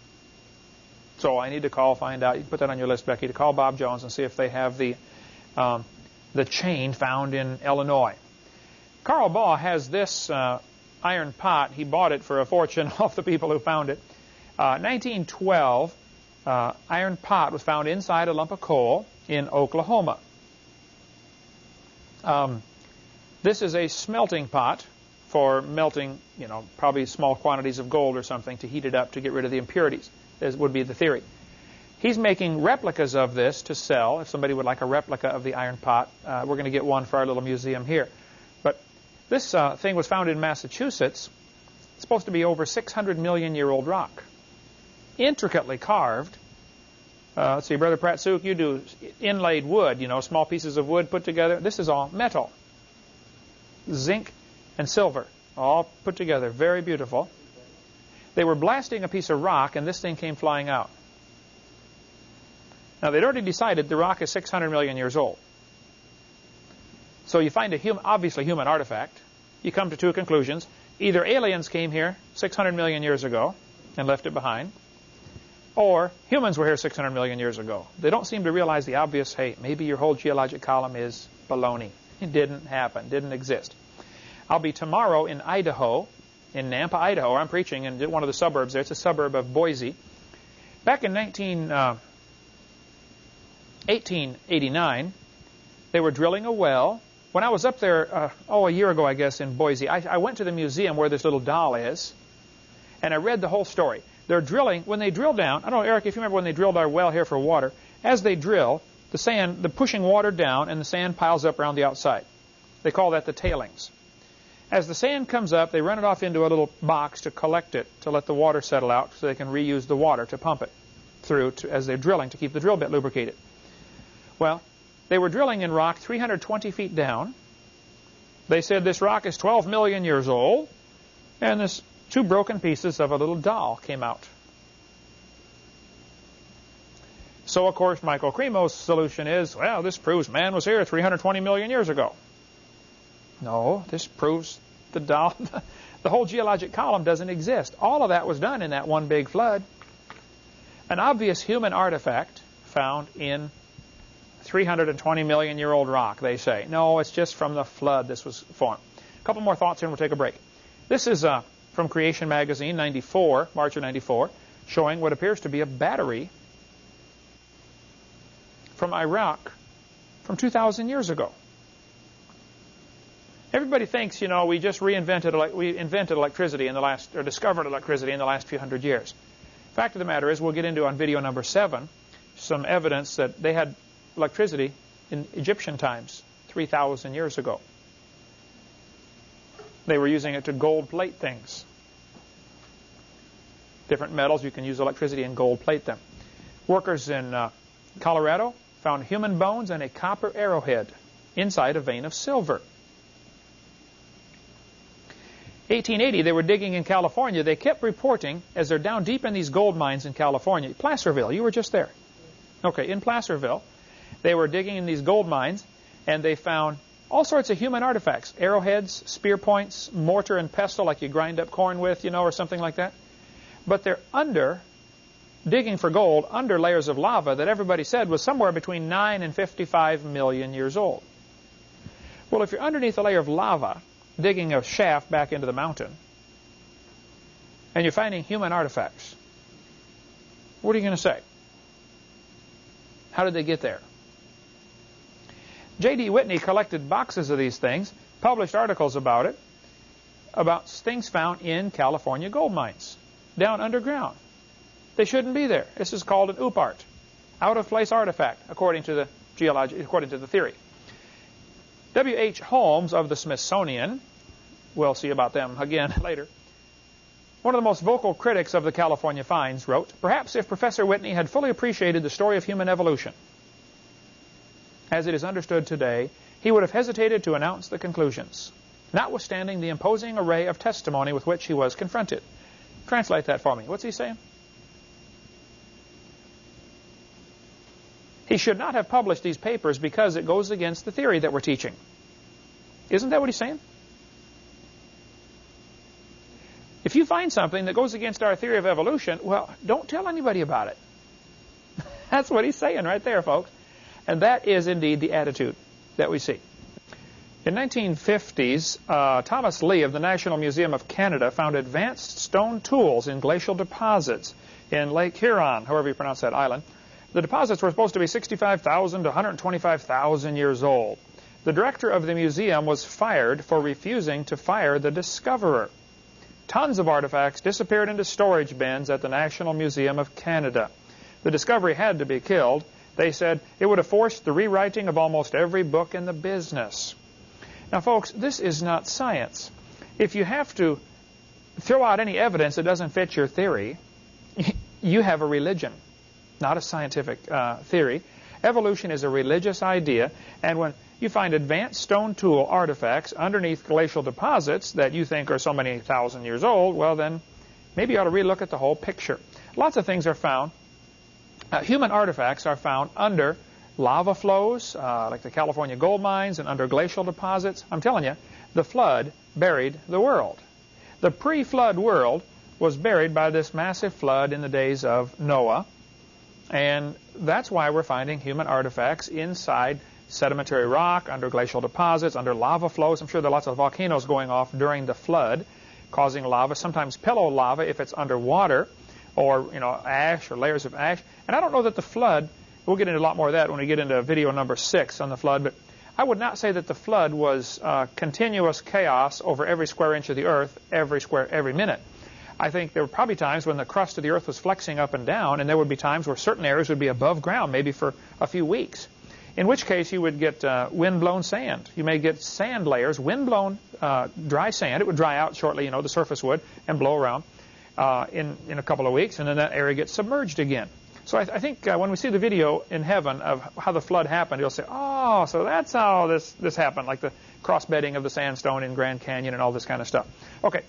So I need to call, find out. You can put that on your list, Becky, to call Bob Jones and see if they have the chain found in Illinois. Carl Baugh has this iron pot. He bought it for a fortune off the people who found it. 1912, iron pot was found inside a lump of coal in Oklahoma. This is a smelting pot for melting, probably small quantities of gold or something to heat it up to get rid of the impurities, as would be the theory. He's making replicas of this to sell. If somebody would like a replica of the iron pot, we're going to get one for our little museum here. But this thing was found in Massachusetts. It's supposed to be over 600 million year old rock. Intricately carved. Let's see, Brother Pratsuk, you do inlaid wood, small pieces of wood put together. This is all metal. Zinc and silver, all put together. Very beautiful. They were blasting a piece of rock, and this thing came flying out. Now, they'd already decided the rock is 600 million years old. So you find a obviously human artifact. You come to two conclusions. Either aliens came here 600 million years ago and left it behind, or humans were here 600 million years ago. They don't seem to realize the obvious, hey, maybe your whole geologic column is baloney. It didn't happen, didn't exist. I'll be tomorrow in Idaho, in Nampa, Idaho. I'm preaching in one of the suburbs there. It's a suburb of Boise. Back in 1889, they were drilling a well. When I was up there, a year ago, I guess, in Boise, I went to the museum where this little doll is, and I read the whole story. They're drilling. When they drill down, I don't know, Eric, if you remember when they drilled our well here for water, as they drill, they're pushing water down, and the sand piles up around the outside. They call that the tailings. As the sand comes up, they run it off into a little box to collect it, to let the water settle out so they can reuse the water to pump it through as they're drilling to keep the drill bit lubricated. Well, they were drilling in rock 320 feet down. They said this rock is 12 million years old, and this two broken pieces of a little doll came out. So, of course, Michael Cremo's solution is, well, this proves man was here 320 million years ago. No, this proves the doll, the whole geologic column doesn't exist. All of that was done in that one big flood. An obvious human artifact found in 320-million-year-old rock, they say. No, it's just from the flood this was formed. A couple more thoughts and we'll take a break. This is from Creation Magazine, March of 94, showing what appears to be a battery from Iraq from 2,000 years ago. Everybody thinks, you know, we just invented electricity in the last, or discovered electricity in the last few hundred years. Fact of the matter is, we'll get into on video number 7 some evidence that they had electricity in Egyptian times 3,000 years ago. They were using it to gold plate things. Different metals, you can use electricity and gold plate them. Workers in Colorado found human bones and a copper arrowhead inside a vein of silver. 1880, they were digging in California. They kept reporting, as they're down deep in these gold mines in California. Placerville, you were just there. Okay, in Placerville, they were digging in these gold mines, and they found all sorts of human artifacts. Arrowheads, spear points, mortar and pestle like you grind up corn with, you know, or something like that. But they're digging for gold, under layers of lava that everybody said was somewhere between 9 and 55 million years old. Well, if you're underneath a layer of lava, digging a shaft back into the mountain, and you're finding human artifacts, what are you going to say? How did they get there? J.D. Whitney collected boxes of these things, published articles about it, about things found in California gold mines, down underground. They shouldn't be there. This is called an OOPArt, out-of-place artifact, according to the theory. W.H. Holmes of the Smithsonian, we'll see about them again later, one of the most vocal critics of the California finds, wrote, "Perhaps if Professor Whitney had fully appreciated the story of human evolution as it is understood today, he would have hesitated to announce the conclusions, notwithstanding the imposing array of testimony with which he was confronted." Translate that for me. What's he saying? He should not have published these papers because it goes against the theory that we're teaching. Isn't that what he's saying? If you find something that goes against our theory of evolution, well, don't tell anybody about it. That's what he's saying right there, folks. And that is indeed the attitude that we see. In 1950s, Thomas Lee of the National Museum of Canada found advanced stone tools in glacial deposits in Lake Huron, however you pronounce that island. The deposits were supposed to be 65,000 to 125,000 years old. The director of the museum was fired for refusing to fire the discoverer. Tons of artifacts disappeared into storage bins at the National Museum of Canada. The discovery had to be killed. They said it would have forced the rewriting of almost every book in the business. Now, folks, this is not science. If you have to throw out any evidence that doesn't fit your theory, you have a religion, not a scientific theory. Evolution is a religious idea, and when you find advanced stone tool artifacts underneath glacial deposits that you think are so many thousand years old, well then, maybe you ought to relook at the whole picture. Lots of things are found. Human artifacts are found under lava flows, like the California gold mines, and under glacial deposits. I'm telling you, the flood buried the world. The pre-flood world was buried by this massive flood in the days of Noah. And that's why we're finding human artifacts inside sedimentary rock, under glacial deposits, under lava flows. I'm sure there are lots of volcanoes going off during the flood, causing lava, sometimes pillow lava if it's underwater, or, you know, ash or layers of ash. And I don't know that the flood, we'll get into a lot more of that when we get into video number 6 on the flood, but I would not say that the flood was continuous chaos over every square inch of the earth, every minute. I think there were probably times when the crust of the earth was flexing up and down, and there would be times where certain areas would be above ground, maybe for a few weeks, in which case you would get wind-blown sand. You may get sand layers, wind-blown dry sand. It would dry out shortly, you know, the surface would, and blow around in a couple of weeks, and then that area gets submerged again. So I think when we see the video in heaven of how the flood happened, you'll say, oh, so that's how this happened, like the cross-bedding of the sandstone in Grand Canyon and all this kind of stuff. Okay.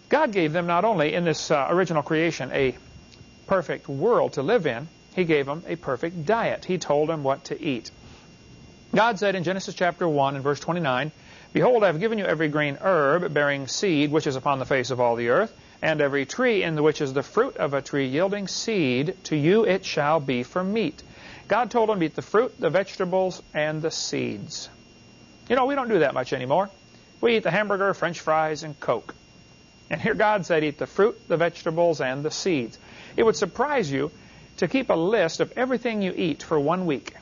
God gave them not only in this original creation a perfect world to live in, He gave them a perfect diet. He told them what to eat. God said in Genesis chapter 1 and verse 29, "Behold, I have given you every green herb bearing seed which is upon the face of all the earth, and every tree in which is the fruit of a tree yielding seed, to you it shall be for meat." God told them to eat the fruit, the vegetables, and the seeds. You know, we don't do that much anymore. We eat the hamburger, French fries, and Coke. And here God said, eat the fruit, the vegetables, and the seeds. It would surprise you to keep a list of everything you eat for 1 week.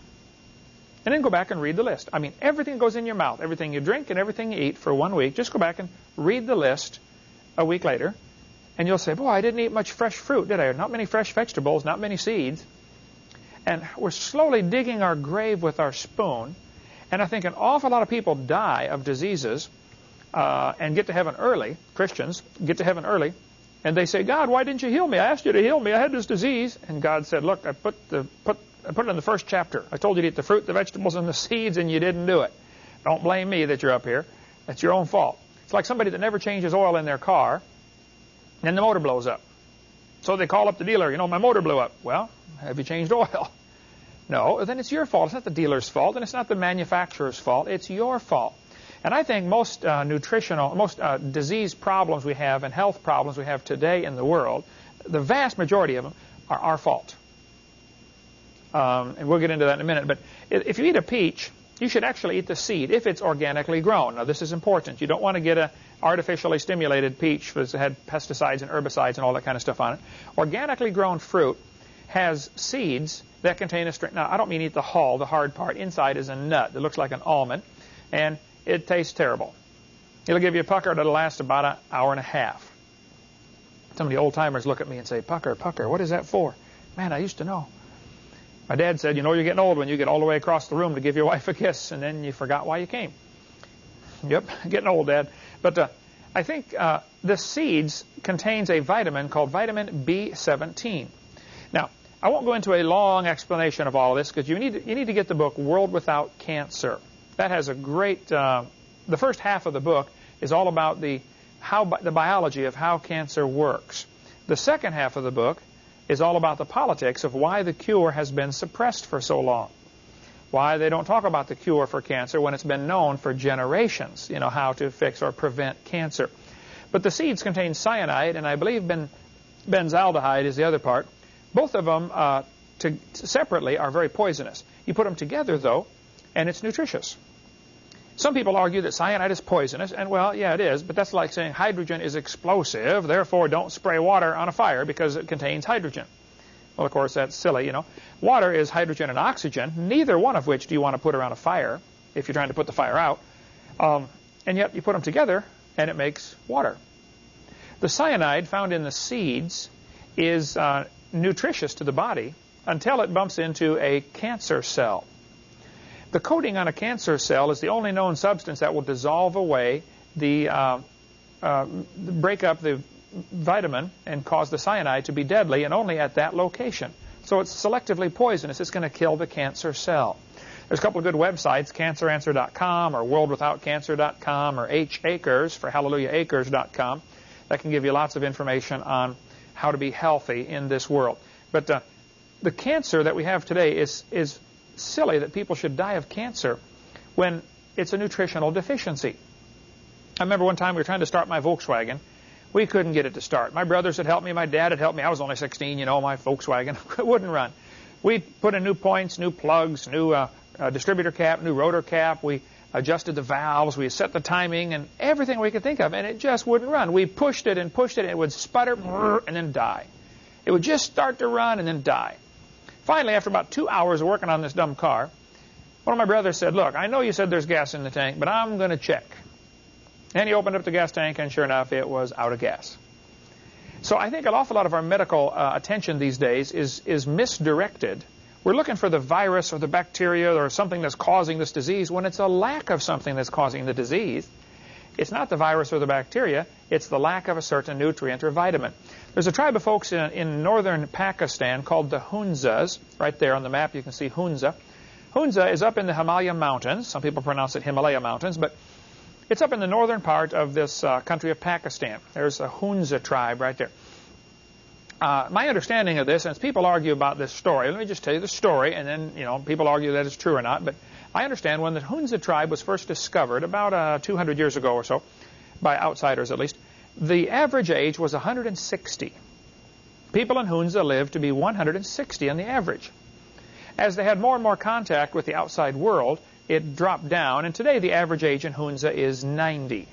And then go back and read the list. I mean, everything goes in your mouth, everything you drink and everything you eat for 1 week. Just go back and read the list a week later. And you'll say, boy, I didn't eat much fresh fruit, did I? Not many fresh vegetables, not many seeds. And we're slowly digging our grave with our spoon. And I think an awful lot of people die of diseases and get to heaven early. Christians get to heaven early. And they say, God, why didn't you heal me? I asked you to heal me. I had this disease. And God said, look, I put it in the first chapter. I told you to eat the fruit, the vegetables, and the seeds, and you didn't do it. Don't blame me that you're up here. That's your own fault. It's like somebody that never changes oil in their car, and the motor blows up. So they call up the dealer, you know, my motor blew up. Well, have you changed oil? No, then it's your fault. It's not the dealer's fault, and it's not the manufacturer's fault. It's your fault. And I think most disease problems we have and health problems we have today in the world, the vast majority of them are our fault. And we'll get into that in a minute. But if you eat a peach, you should actually eat the seed if it's organically grown. Now, this is important. You don't want to get an artificially stimulated peach that had pesticides and herbicides and all that kind of stuff on it. Organically grown fruit has seeds that contain a string. Now, I don't mean eat the hull, the hard part. Inside is a nut that looks like an almond, and it tastes terrible. It'll give you a pucker that'll last about an hour and a half. Some of the old-timers look at me and say, pucker, what is that for? Man, I used to know. My dad said, you know you're getting old when you get all the way across the room to give your wife a kiss, and then you forgot why you came. Yep, getting old, Dad. But I think the seeds contains a vitamin called vitamin B17. Now, I won't go into a long explanation of all of this because you need to get the book World Without Cancer. That has a great, the first half of the book is all about the biology of how cancer works. The second half of the book is all about the politics of why the cure has been suppressed for so long. Why they don't talk about the cure for cancer when it's been known for generations, you know, how to fix or prevent cancer. But the seeds contain cyanide, and I believe benzaldehyde is the other part. Both of them separately are very poisonous. You put them together, though, and it's nutritious. Some people argue that cyanide is poisonous, and well, yeah, it is, but that's like saying hydrogen is explosive, therefore don't spray water on a fire because it contains hydrogen. Well, of course, that's silly, you know. Water is hydrogen and oxygen, neither one of which do you want to put around a fire if you're trying to put the fire out. And yet you put them together, and it makes water. The cyanide found in the seeds is nutritious to the body until it bumps into a cancer cell. The coating on a cancer cell is the only known substance that will dissolve away break up the vitamin and cause the cyanide to be deadly, and only at that location. So it's selectively poisonous. It's going to kill the cancer cell. There's a couple of good websites, canceranswer.com or worldwithoutcancer.com or hacres for hallelujahacres.com, that can give you lots of information on how to be healthy in this world. But the cancer that we have today is silly that people should die of cancer when it's a nutritional deficiency. I remember one time we were trying to start my Volkswagen. We couldn't get it to start. My brothers had helped me. My dad had helped me. I was only 16, you know, my Volkswagen wouldn't run. We put in new points, new plugs, new distributor cap, new rotor cap. We adjusted the valves. We set the timing and everything we could think of, and it just wouldn't run. We pushed it, and it would sputter and then die. It would just start to run and then die. Finally, after about 2 hours of working on this dumb car, one of my brothers said, look, I know you said there's gas in the tank, but I'm going to check. And he opened up the gas tank, and sure enough, it was out of gas. So I think an awful lot of our medical attention these days is misdirected. We're looking for the virus or the bacteria or something that's causing this disease when it's a lack of something that's causing the disease. It's not the virus or the bacteria. It's the lack of a certain nutrient or vitamin. There's a tribe of folks in northern Pakistan called the Hunzas. Right there on the map you can see Hunza. Hunza is up in the Himalaya Mountains. Some people pronounce it Himalaya Mountains, but it's up in the northern part of this country of Pakistan. There's a Hunza tribe right there. My understanding of this, and people argue about this story, let me just tell you the story, and then, you know, people argue that it's true or not, but I understand when the Hunza tribe was first discovered, about 200 years ago or so, by outsiders at least, the average age was 160. People in Hunza lived to be 160 on the average. As they had more and more contact with the outside world, it dropped down, and today the average age in Hunza is 90.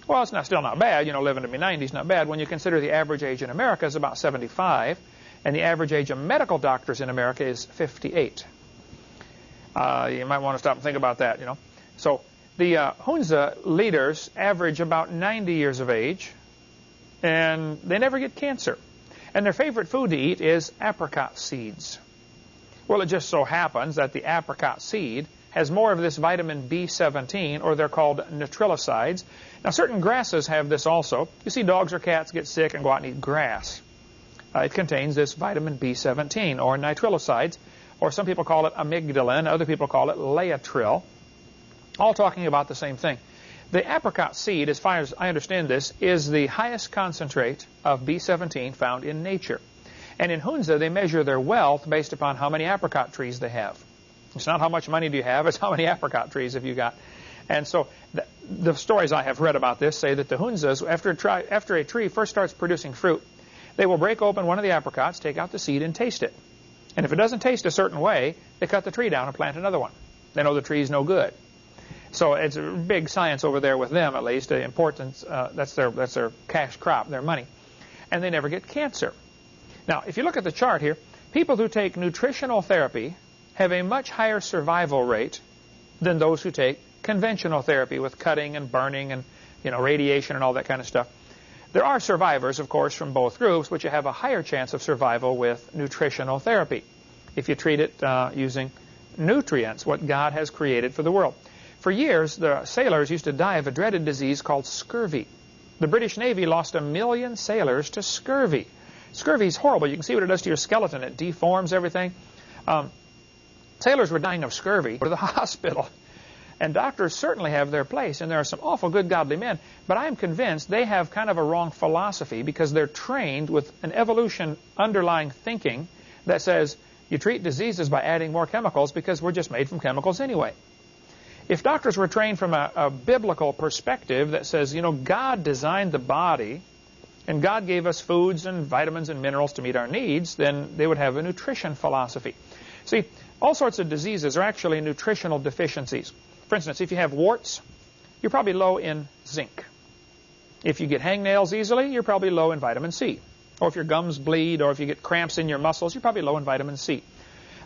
Well, it's still not bad. Living to be 90 is not bad when you consider the average age in America is about 75, and the average age of medical doctors in America is 58. You might want to stop and think about that, So the Hunza leaders average about 90 years of age, and they never get cancer. And their favorite food to eat is apricot seeds. Well, it just so happens that the apricot seed has more of this vitamin B17, or they're called nitrilicides. Now, certain grasses have this also. You see dogs or cats get sick and go out and eat grass. It contains this vitamin B17, or nitrilicides, or some people call it amygdalin, other people call it laetril, all talking about the same thing. The apricot seed, as far as I understand this, is the highest concentrate of B17 found in nature. And in Hunza, they measure their wealth based upon how many apricot trees they have. It's not how much money do you have, it's how many apricot trees have you got. And so the stories I have read about this say that the Hunzas, after a tree first starts producing fruit, they will break open one of the apricots, take out the seed, and taste it. And if it doesn't taste a certain way, they cut the tree down and plant another one. They know the tree is no good. So it's a big science over there with them, at least. The importance, that's their cash crop, their money. And they never get cancer. Now, if you look at the chart here, people who take nutritional therapy have a much higher survival rate than those who take conventional therapy with cutting and burning and radiation and all that kind of stuff. There are survivors, of course, from both groups, but you have a higher chance of survival with nutritional therapy if you treat it using nutrients, what God has created for the world. For years, the sailors used to die of a dreaded disease called scurvy. The British Navy lost 1 million sailors to scurvy. Scurvy is horrible. You can see what it does to your skeleton. It deforms everything. Sailors were dying of scurvy. Go to the hospital. And doctors certainly have their place, and there are some awful good godly men. But I'm convinced they have kind of a wrong philosophy because they're trained with an evolution underlying thinking that says you treat diseases by adding more chemicals because we're just made from chemicals anyway. If doctors were trained from a biblical perspective that says, God designed the body and God gave us foods and vitamins and minerals to meet our needs, then they would have a nutrition philosophy. See, all sorts of diseases are actually nutritional deficiencies. For instance, if you have warts, you're probably low in zinc. If you get hangnails easily, you're probably low in vitamin C. Or if your gums bleed, or if you get cramps in your muscles, you're probably low in vitamin C.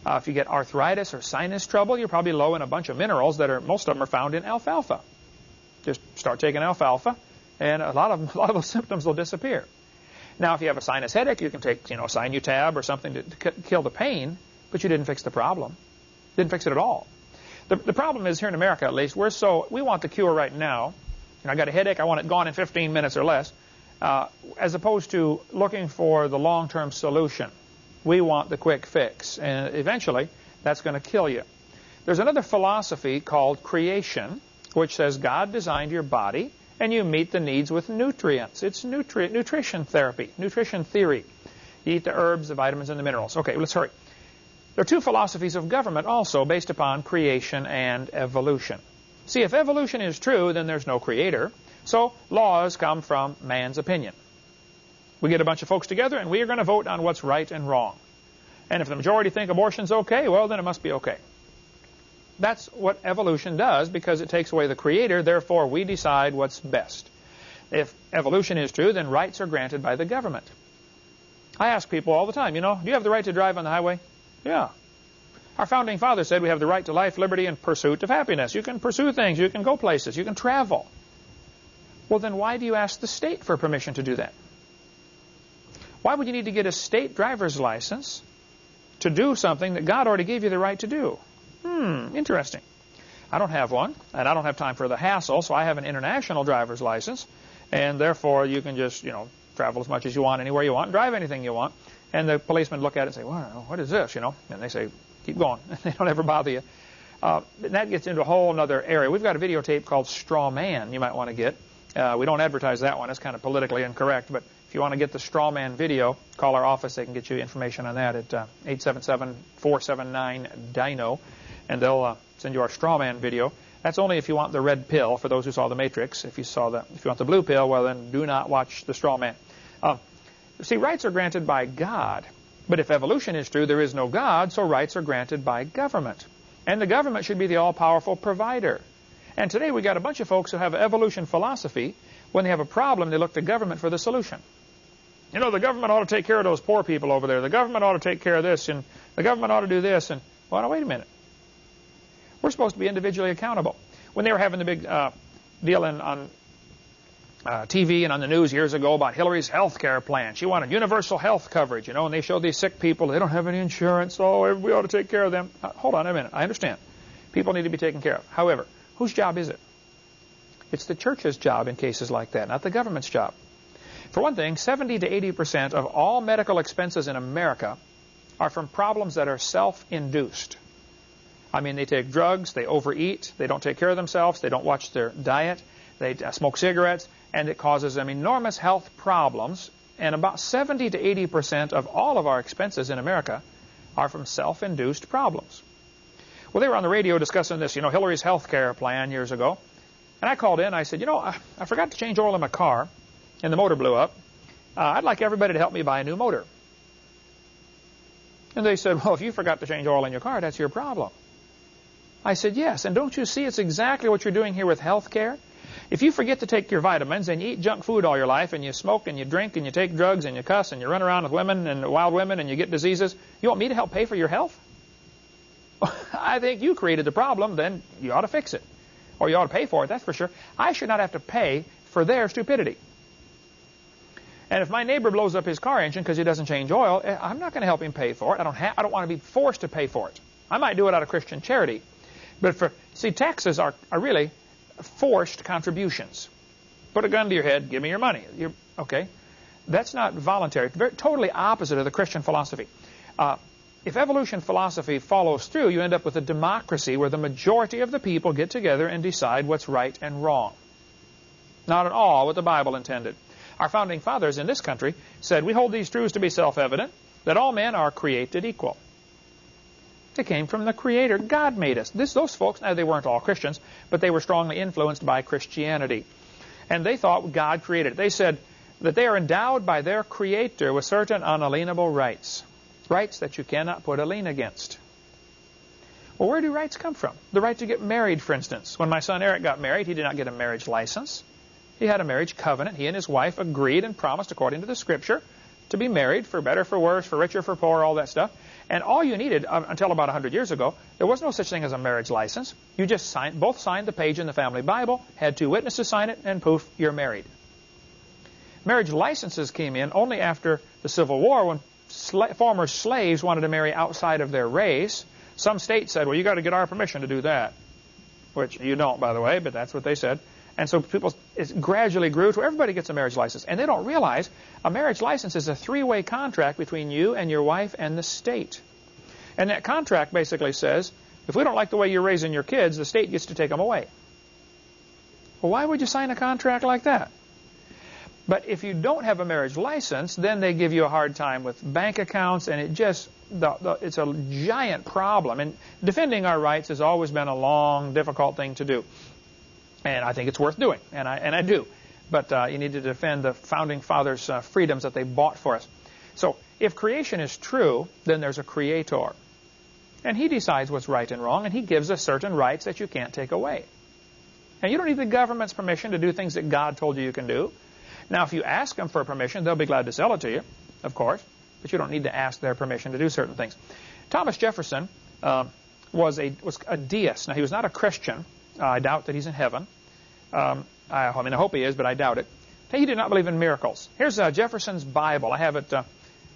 If you get arthritis or sinus trouble, you're probably low in a bunch of minerals that most of them are found in alfalfa. Just start taking alfalfa, and a lot of those symptoms will disappear. Now, if you have a sinus headache, you can take, Sinutab or something to kill the pain, but you didn't fix the problem. Didn't fix it at all. The problem is here in America, at least, we want the cure right now. I got a headache, I want it gone in 15 minutes or less, as opposed to looking for the long-term solution. We want the quick fix, and eventually that's going to kill you. There's another philosophy called creation, which says God designed your body, and you meet the needs with nutrients. It's nutrition therapy, nutrition theory. You eat the herbs, the vitamins, and the minerals. Okay, let's hurry. There are two philosophies of government also based upon creation and evolution. See, if evolution is true, then there's no creator. So laws come from man's opinion. We get a bunch of folks together, and we are going to vote on what's right and wrong. And if the majority think abortion's okay, well, then it must be okay. That's what evolution does, because it takes away the creator, therefore we decide what's best. If evolution is true, then rights are granted by the government. I ask people all the time, do you have the right to drive on the highway? Yeah. Our founding fathers said we have the right to life, liberty, and pursuit of happiness. You can pursue things, you can go places, you can travel. Well, then why do you ask the state for permission to do that? Why would you need to get a state driver's license to do something that God already gave you the right to do? Interesting. I don't have one, and I don't have time for the hassle, so I have an international driver's license, and therefore you can just, travel as much as you want, anywhere you want, and drive anything you want. And the policemen look at it and say, well, what is this, And they say, keep going. They don't ever bother you. That gets into a whole other area. We've got a videotape called Straw Man you might want to get. We don't advertise that one. It's kind of politically incorrect, but if you want to get the Straw Man video, call our office. They can get you information on that at 877-479-DINO, and they'll send you our Straw Man video. That's only if you want the red pill, for those who saw The Matrix. If you want the blue pill, well, then do not watch the Straw Man. See, rights are granted by God. But if evolution is true, there is no God, so rights are granted by government. And the government should be the all-powerful provider. And today we got a bunch of folks who have evolution philosophy. When they have a problem, they look to government for the solution. You know, the government ought to take care of those poor people over there. The government ought to take care of this, and the government ought to do this. And, well, now, wait a minute. We're supposed to be individually accountable. When they were having the big deal on TV and on the news years ago about Hillary's health care plan. She wanted universal health coverage, you know, and they showed these sick people. They don't have any insurance. Oh, we ought to take care of them. Hold on a minute. I understand. People need to be taken care of. However, whose job is it? It's the church's job in cases like that, not the government's job. For one thing, 70 to 80% of all medical expenses in America are from problems that are self-induced. I mean, they take drugs, they overeat, they don't take care of themselves, they don't watch their diet, they smoke cigarettes, and it causes them enormous health problems. And about 70 to 80% of all of our expenses in America are from self-induced problems. Well, they were on the radio discussing this, you know, Hillary's health care plan years ago. And I called in, I said, you know, I forgot to change oil in my car, and the motor blew up. I'd like everybody to help me buy a new motor. And they said, well, if you forgot to change oil in your car, that's your problem. I said, yes, and don't you see it's exactly what you're doing here with health care? If you forget to take your vitamins and you eat junk food all your life and you smoke and you drink and you take drugs and you cuss and you run around with women and wild women and you get diseases, you want me to help pay for your health? I think you created the problem, then you ought to fix it. Or you ought to pay for it, that's for sure. I should not have to pay for their stupidity. And if my neighbor blows up his car engine because he doesn't change oil, I'm not going to help him pay for it. I don't want to be forced to pay for it. I might do it out of Christian charity. But see, taxes are really forced contributions. Put a gun to your head, give me your money. Okay? That's not voluntary. It's totally opposite of the Christian philosophy. If evolution philosophy follows through, you end up with a democracy where the majority of the people get together and decide what's right and wrong. Not at all what the Bible intended. Our founding fathers in this country said, we hold these truths to be self-evident, that all men are created equal. They came from the Creator. God made us. Those folks, now they weren't all Christians, but they were strongly influenced by Christianity. And they thought God created it. They said that they are endowed by their Creator with certain unalienable rights. Rights that you cannot put a lien against. Well, where do rights come from? The right to get married, for instance. When my son Eric got married, he did not get a marriage license. He had a marriage covenant. He and his wife agreed and promised, according to the Scripture, to be married for better, for worse, for richer, for poorer, all that stuff. And all you needed, until about 100 years ago, there was no such thing as a marriage license. You just both signed the page in the family Bible, had 2 witnesses sign it, and poof, you're married. Marriage licenses came in only after the Civil War when former slaves wanted to marry outside of their race. Some states said, well, you got to get our permission to do that. Which you don't, by the way, but that's what they said. And so it gradually grew to everybody gets a marriage license. And they don't realize a marriage license is a 3-way contract between you and your wife and the state. And that contract basically says, if we don't like the way you're raising your kids, the state gets to take them away. Well, why would you sign a contract like that? But if you don't have a marriage license, then they give you a hard time with bank accounts, and it's a giant problem. And defending our rights has always been a long, difficult thing to do. And I think it's worth doing, and I do. But you need to defend the Founding Fathers' freedoms that they bought for us. So if creation is true, then there's a Creator. And He decides what's right and wrong, and He gives us certain rights that you can't take away. And you don't need the government's permission to do things that God told you can do. Now, if you ask them for permission, they'll be glad to sell it to you, of course. But you don't need to ask their permission to do certain things. Thomas Jefferson was a deist. Now, he was not a Christian. I doubt that he's in heaven. I hope he is, but I doubt it. He did not believe in miracles. Here's Jefferson's Bible. I have it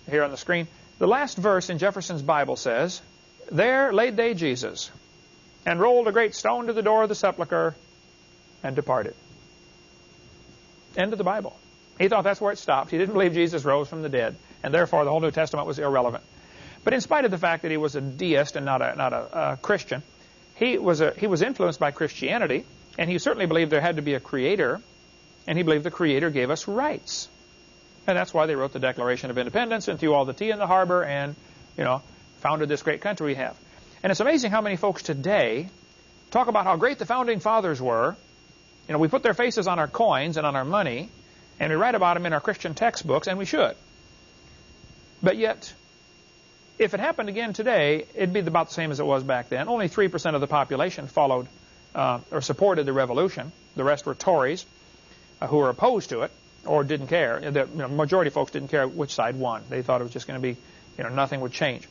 here on the screen. The last verse in Jefferson's Bible says, there laid they Jesus, and rolled a great stone to the door of the sepulchre, and departed. End of the Bible. He thought that's where it stopped. He didn't believe Jesus rose from the dead, and therefore the whole New Testament was irrelevant. But in spite of the fact that he was a deist and not a Christian, he was influenced by Christianity, and he certainly believed there had to be a Creator, and he believed the Creator gave us rights. And that's why they wrote the Declaration of Independence and threw all the tea in the harbor and, founded this great country we have. And it's amazing how many folks today talk about how great the Founding Fathers were. We put their faces on our coins and on our money, and we write about them in our Christian textbooks, and we should. But yet, If it happened again today, it'd be about the same as it was back then. Only 3% of the population followed or supported the revolution. The rest were Tories who were opposed to it or didn't care. The majority of folks didn't care which side won. They thought it was just going to be, nothing would change.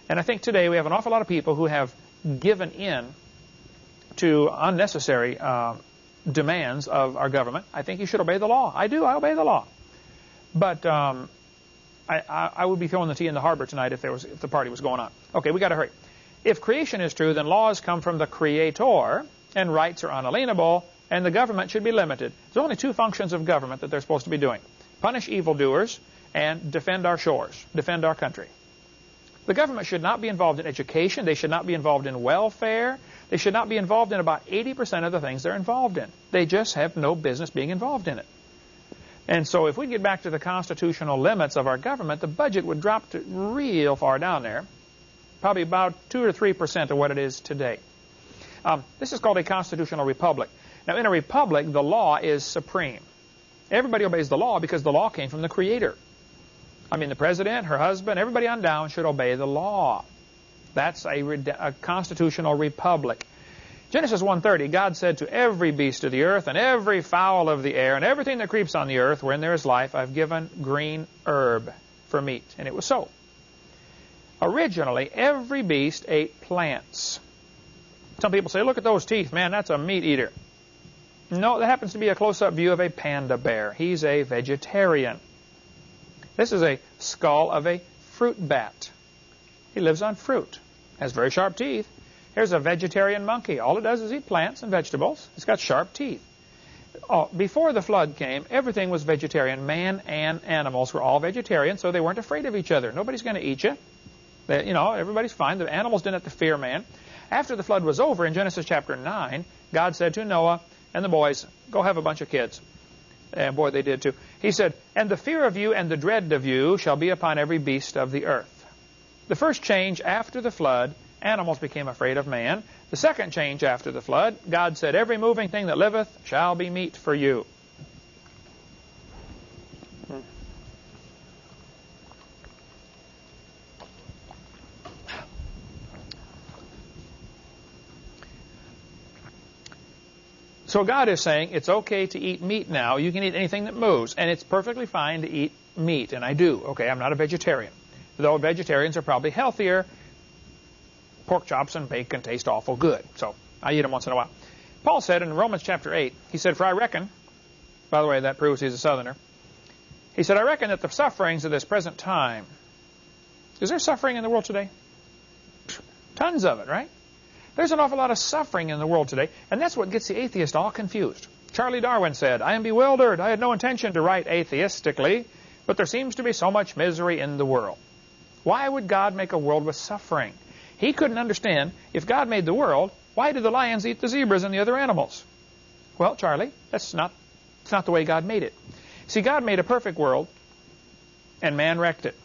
And I think today we have an awful lot of people who have given in to unnecessary demands of our government. I think you should obey the law. I do. I obey the law. But I would be throwing the tea in the harbor tonight if the party was going on. Okay, we got to hurry. If creation is true, then laws come from the Creator, and rights are unalienable, and the government should be limited. There's only two functions of government that they're supposed to be doing: punish evildoers and defend our shores, defend our country. The government should not be involved in education. They should not be involved in welfare. They should not be involved in about 80% of the things they're involved in. They just have no business being involved in it. And so if we get back to the constitutional limits of our government, the budget would drop to real far down there, probably about 2 or 3% of what it is today. This is called a constitutional republic. Now, in a republic, the law is supreme. Everybody obeys the law because the law came from the Creator. I mean, the president, her husband, everybody on down should obey the law. That's a constitutional republic. Genesis 1:30, God said to every beast of the earth and every fowl of the air and everything that creeps on the earth wherein there is life, I've given green herb for meat. And it was so. Originally, every beast ate plants. Some people say, look at those teeth, man, that's a meat eater. No, that happens to be a close-up view of a panda bear. He's a vegetarian. This is a skull of a fruit bat. He lives on fruit. Has very sharp teeth. Here's a vegetarian monkey. All it does is eat plants and vegetables. It's got sharp teeth. Before the flood came, everything was vegetarian. Man and animals were all vegetarian, so they weren't afraid of each other. Nobody's going to eat you. Everybody's fine. The animals didn't have to fear man. After the flood was over, in Genesis chapter 9, God said to Noah and the boys, go have a bunch of kids. And boy, they did too. He said, and the fear of you and the dread of you shall be upon every beast of the earth. The first change after the flood, animals became afraid of man. The second change after the flood, God said, every moving thing that liveth shall be meat for you. So God is saying it's okay to eat meat now. You can eat anything that moves, and it's perfectly fine to eat meat, and I do. Okay, I'm not a vegetarian, though vegetarians are probably healthier. Pork chops and bacon taste awful good, so I eat them once in a while. Paul said in Romans chapter 8, he said, for I reckon, by the way, that proves he's a southerner. He said, I reckon that the sufferings of this present time, is there suffering in the world today? Tons of it, right? There's an awful lot of suffering in the world today, and that's what gets the atheist all confused. Charlie Darwin said, I am bewildered. I had no intention to write atheistically, but there seems to be so much misery in the world. Why would God make a world with suffering? He couldn't understand, if God made the world, why did the lions eat the zebras and the other animals? Well, Charlie, it's not the way God made it. See, God made a perfect world, and man wrecked it.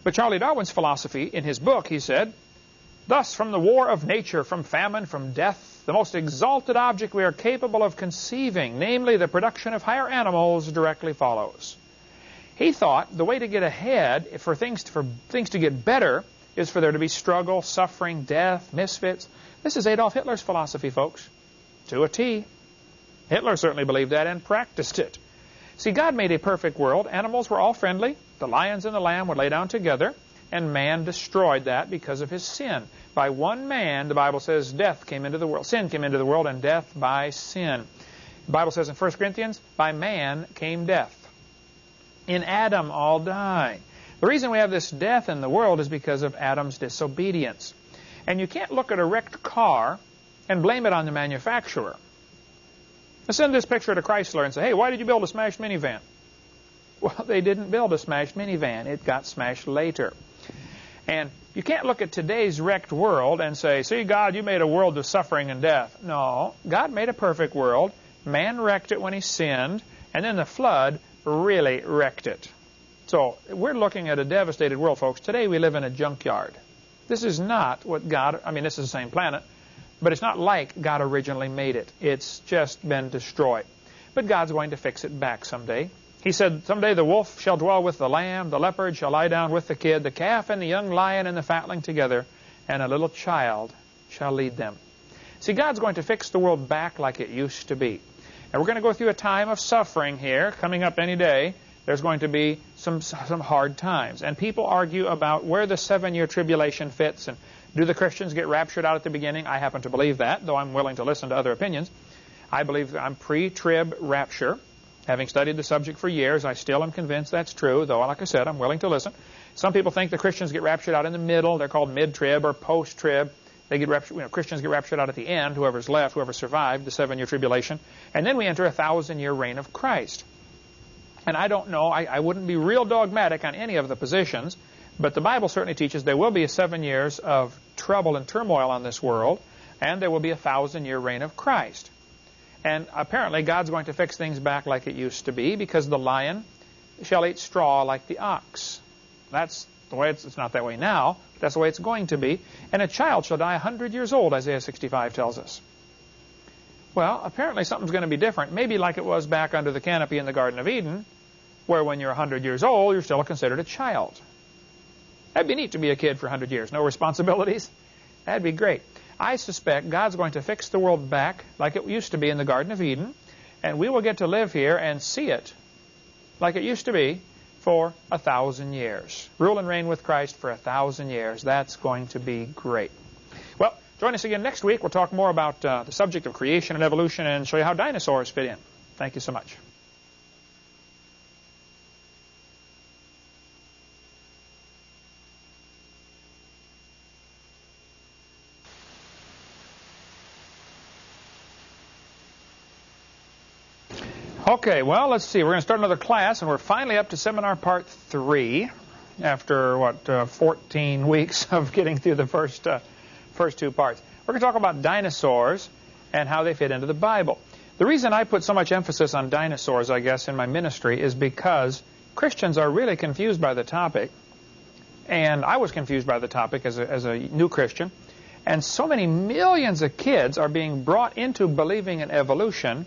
But Charlie Darwin's philosophy, in his book, he said, thus, from the war of nature, from famine, from death, the most exalted object we are capable of conceiving, namely the production of higher animals, directly follows. He thought the way to get ahead, for things to get better, is for there to be struggle, suffering, death, misfits. This is Adolf Hitler's philosophy, folks, to a T. Hitler certainly believed that and practiced it. See, God made a perfect world. Animals were all friendly. The lions and the lamb would lay down together. And man destroyed that because of his sin. By one man, the Bible says, death came into the world. Sin came into the world, and death by sin. The Bible says in 1 Corinthians, by man came death. In Adam all die. The reason we have this death in the world is because of Adam's disobedience. And you can't look at a wrecked car and blame it on the manufacturer. Let's send this picture to Chrysler and say, hey, why did you build a smashed minivan? Well, they didn't build a smashed minivan. It got smashed later. And you can't look at today's wrecked world and say, see, God, you made a world of suffering and death. No, God made a perfect world. Man wrecked it when he sinned, and then the flood really wrecked it. So we're looking at a devastated world, folks. Today we live in a junkyard. This is not what God, this is the same planet, but it's not like God originally made it. It's just been destroyed. But God's going to fix it back someday. He said, someday the wolf shall dwell with the lamb, the leopard shall lie down with the kid, the calf and the young lion and the fatling together, and a little child shall lead them. See, God's going to fix the world back like it used to be. And we're going to go through a time of suffering here, coming up any day. There's going to be some hard times. And people argue about where the 7-year tribulation fits, and do the Christians get raptured out at the beginning? I happen to believe that, though I'm willing to listen to other opinions. I believe I'm pre-trib rapture. Having studied the subject for years, I still am convinced that's true, though, like I said, I'm willing to listen. Some people think the Christians get raptured out in the middle. They're called mid-trib or post-trib. They get raptured, Christians get raptured out at the end, whoever's left, whoever survived the 7-year tribulation. And then we enter a 1,000-year reign of Christ. And I don't know, I wouldn't be real dogmatic on any of the positions, but the Bible certainly teaches there will be 7 years of trouble and turmoil on this world, and there will be a 1,000-year reign of Christ. And apparently God's going to fix things back like it used to be, because the lion shall eat straw like the ox. That's the way it's not that way now, but that's the way it's going to be. And a child shall die 100 years old, Isaiah 65 tells us. Well, apparently something's going to be different, maybe like it was back under the canopy in the Garden of Eden, where when you're 100 years old, you're still considered a child. That'd be neat to be a kid for 100 years. No responsibilities. That'd be great. I suspect God's going to fix the world back like it used to be in the Garden of Eden, and we will get to live here and see it like it used to be for 1,000 years. Rule and reign with Christ for 1,000 years. That's going to be great. Well, join us again next week. We'll talk more about the subject of creation and evolution and show you how dinosaurs fit in. Thank you so much. Okay, well, let's see. We're going to start another class, and we're finally up to seminar part 3 after, 14 weeks of getting through the first 2 parts. We're going to talk about dinosaurs and how they fit into the Bible. The reason I put so much emphasis on dinosaurs, I guess, in my ministry is because Christians are really confused by the topic, and I was confused by the topic as a new Christian, and so many millions of kids are being brought into believing in evolution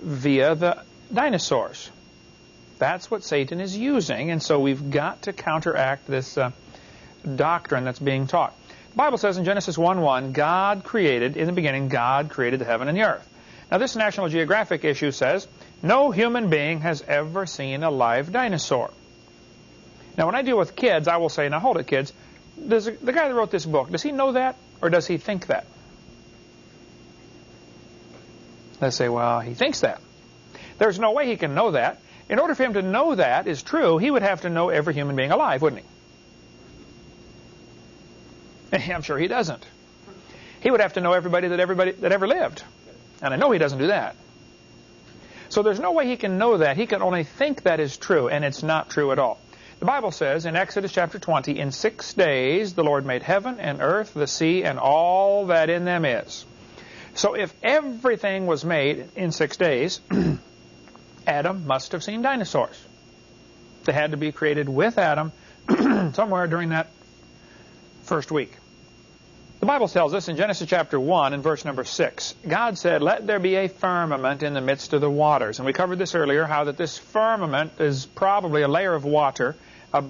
via the dinosaurs. That's what Satan is using, and so we've got to counteract this doctrine that's being taught. The Bible says in Genesis 1:1, God created, in the beginning, God created the heaven and the earth. Now this National Geographic issue says, no human being has ever seen a live dinosaur. Now when I deal with kids, I will say, now hold it kids, the guy that wrote this book, does he know that, or does he think that? They say, well, he thinks that. There's no way he can know that. In order for him to know that is true, he would have to know every human being alive, wouldn't he? I'm sure he doesn't. He would have to know everybody that ever lived. And I know he doesn't do that. So there's no way he can know that. He can only think that is true, and it's not true at all. The Bible says in Exodus chapter 20, in 6 days the Lord made heaven and earth, the sea, and all that in them is. So if everything was made in 6 days, Adam must have seen dinosaurs. They had to be created with Adam somewhere during that first week. The Bible tells us in Genesis chapter 1 and verse number 6, God said, let there be a firmament in the midst of the waters. And we covered this earlier, how that this firmament is probably a layer of water,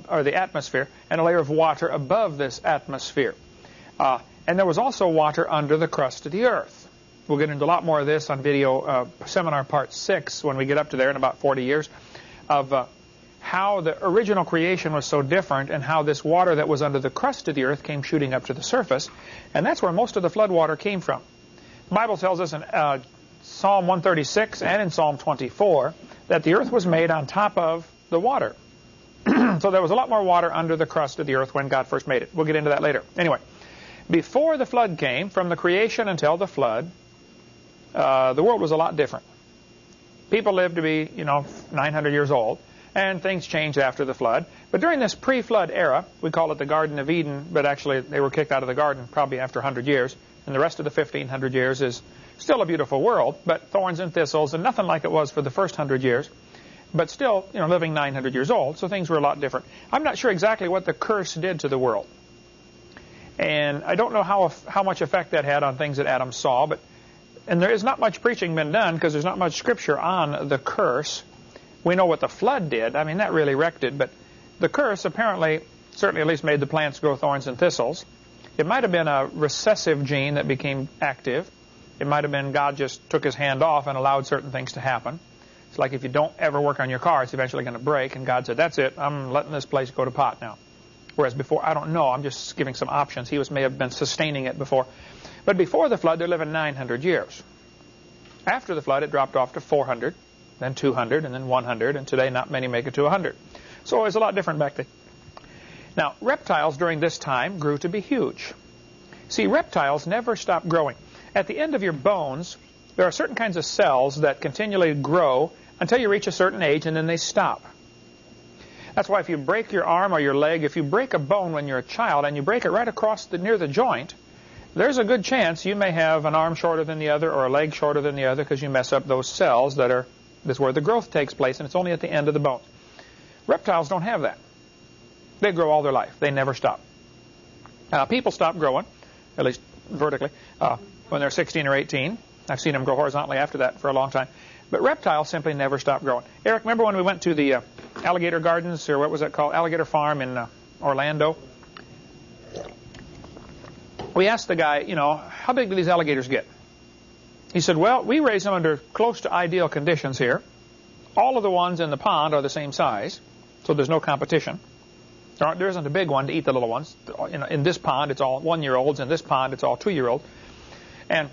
or the atmosphere, and a layer of water above this atmosphere. And there was also water under the crust of the earth. We'll get into a lot more of this on video seminar part 6 when we get up to there in about 40 years of how the original creation was so different and how this water that was under the crust of the earth came shooting up to the surface. And that's where most of the flood water came from. The Bible tells us in Psalm 136 and in Psalm 24 that the earth was made on top of the water. So there was a lot more water under the crust of the earth when God first made it. We'll get into that later. Anyway, before the flood came, from the creation until the flood, the world was a lot different. People lived to be, 900 years old, and things changed after the flood. But during this pre-flood era, we call it the Garden of Eden, but actually they were kicked out of the garden probably after 100 years, and the rest of the 1,500 years is still a beautiful world, but thorns and thistles, and nothing like it was for the first 100 years, but still, living 900 years old, so things were a lot different. I'm not sure exactly what the curse did to the world, and I don't know how much effect that had on things that Adam saw, and there is not much preaching been done because there's not much scripture on the curse. We know what the flood did. I mean, that really wrecked it. But the curse apparently, certainly at least made the plants grow thorns and thistles. It might have been a recessive gene that became active. It might have been God just took his hand off and allowed certain things to happen. It's like if you don't ever work on your car, it's eventually going to break. And God said, that's it. I'm letting this place go to pot now. Whereas before, I don't know. I'm just giving some options. He may have been sustaining it before. But before the flood, they're living 900 years. After the flood, it dropped off to 400, then 200, and then 100. And today, not many make it to 100. So it was a lot different back then. Now, reptiles during this time grew to be huge. See, reptiles never stop growing. At the end of your bones, there are certain kinds of cells that continually grow until you reach a certain age, and then they stop. That's why if you break your arm or your leg, if you break a bone when you're a child and you break it right across near the joint, there's a good chance you may have an arm shorter than the other or a leg shorter than the other because you mess up those cells that's where the growth takes place, and it's only at the end of the bone. Reptiles don't have that. They grow all their life. They never stop. People stop growing, at least vertically, when they're 16 or 18. I've seen them grow horizontally after that for a long time. But reptiles simply never stop growing. Eric, remember when we went to the alligator gardens, or what was that called, alligator farm in Orlando? We asked the guy, how big do these alligators get? He said, well, we raise them under close to ideal conditions here. All of the ones in the pond are the same size, so there's no competition. There isn't a big one to eat the little ones. In this pond, it's all 1-year-olds. In this pond, it's all 2-year-olds. And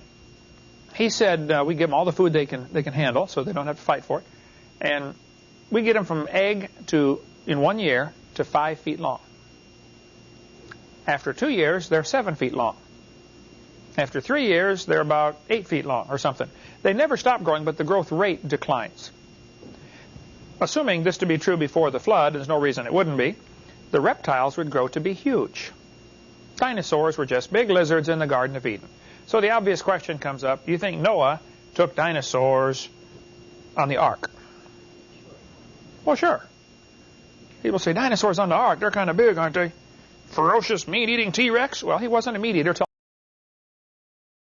he said we give them all the food they can handle, so they don't have to fight for it. And we get them from egg in 1 year, to 5 feet long. After 2 years, they're 7 feet long. After 3 years, they're about 8 feet long or something. They never stop growing, but the growth rate declines. Assuming this to be true before the flood, there's no reason it wouldn't be, the reptiles would grow to be huge. Dinosaurs were just big lizards in the Garden of Eden. So the obvious question comes up, do you think Noah took dinosaurs on the ark? Well, sure. People say, dinosaurs on the ark, they're kind of big, aren't they? Ferocious, meat-eating T-Rex? Well, he wasn't a meat eater till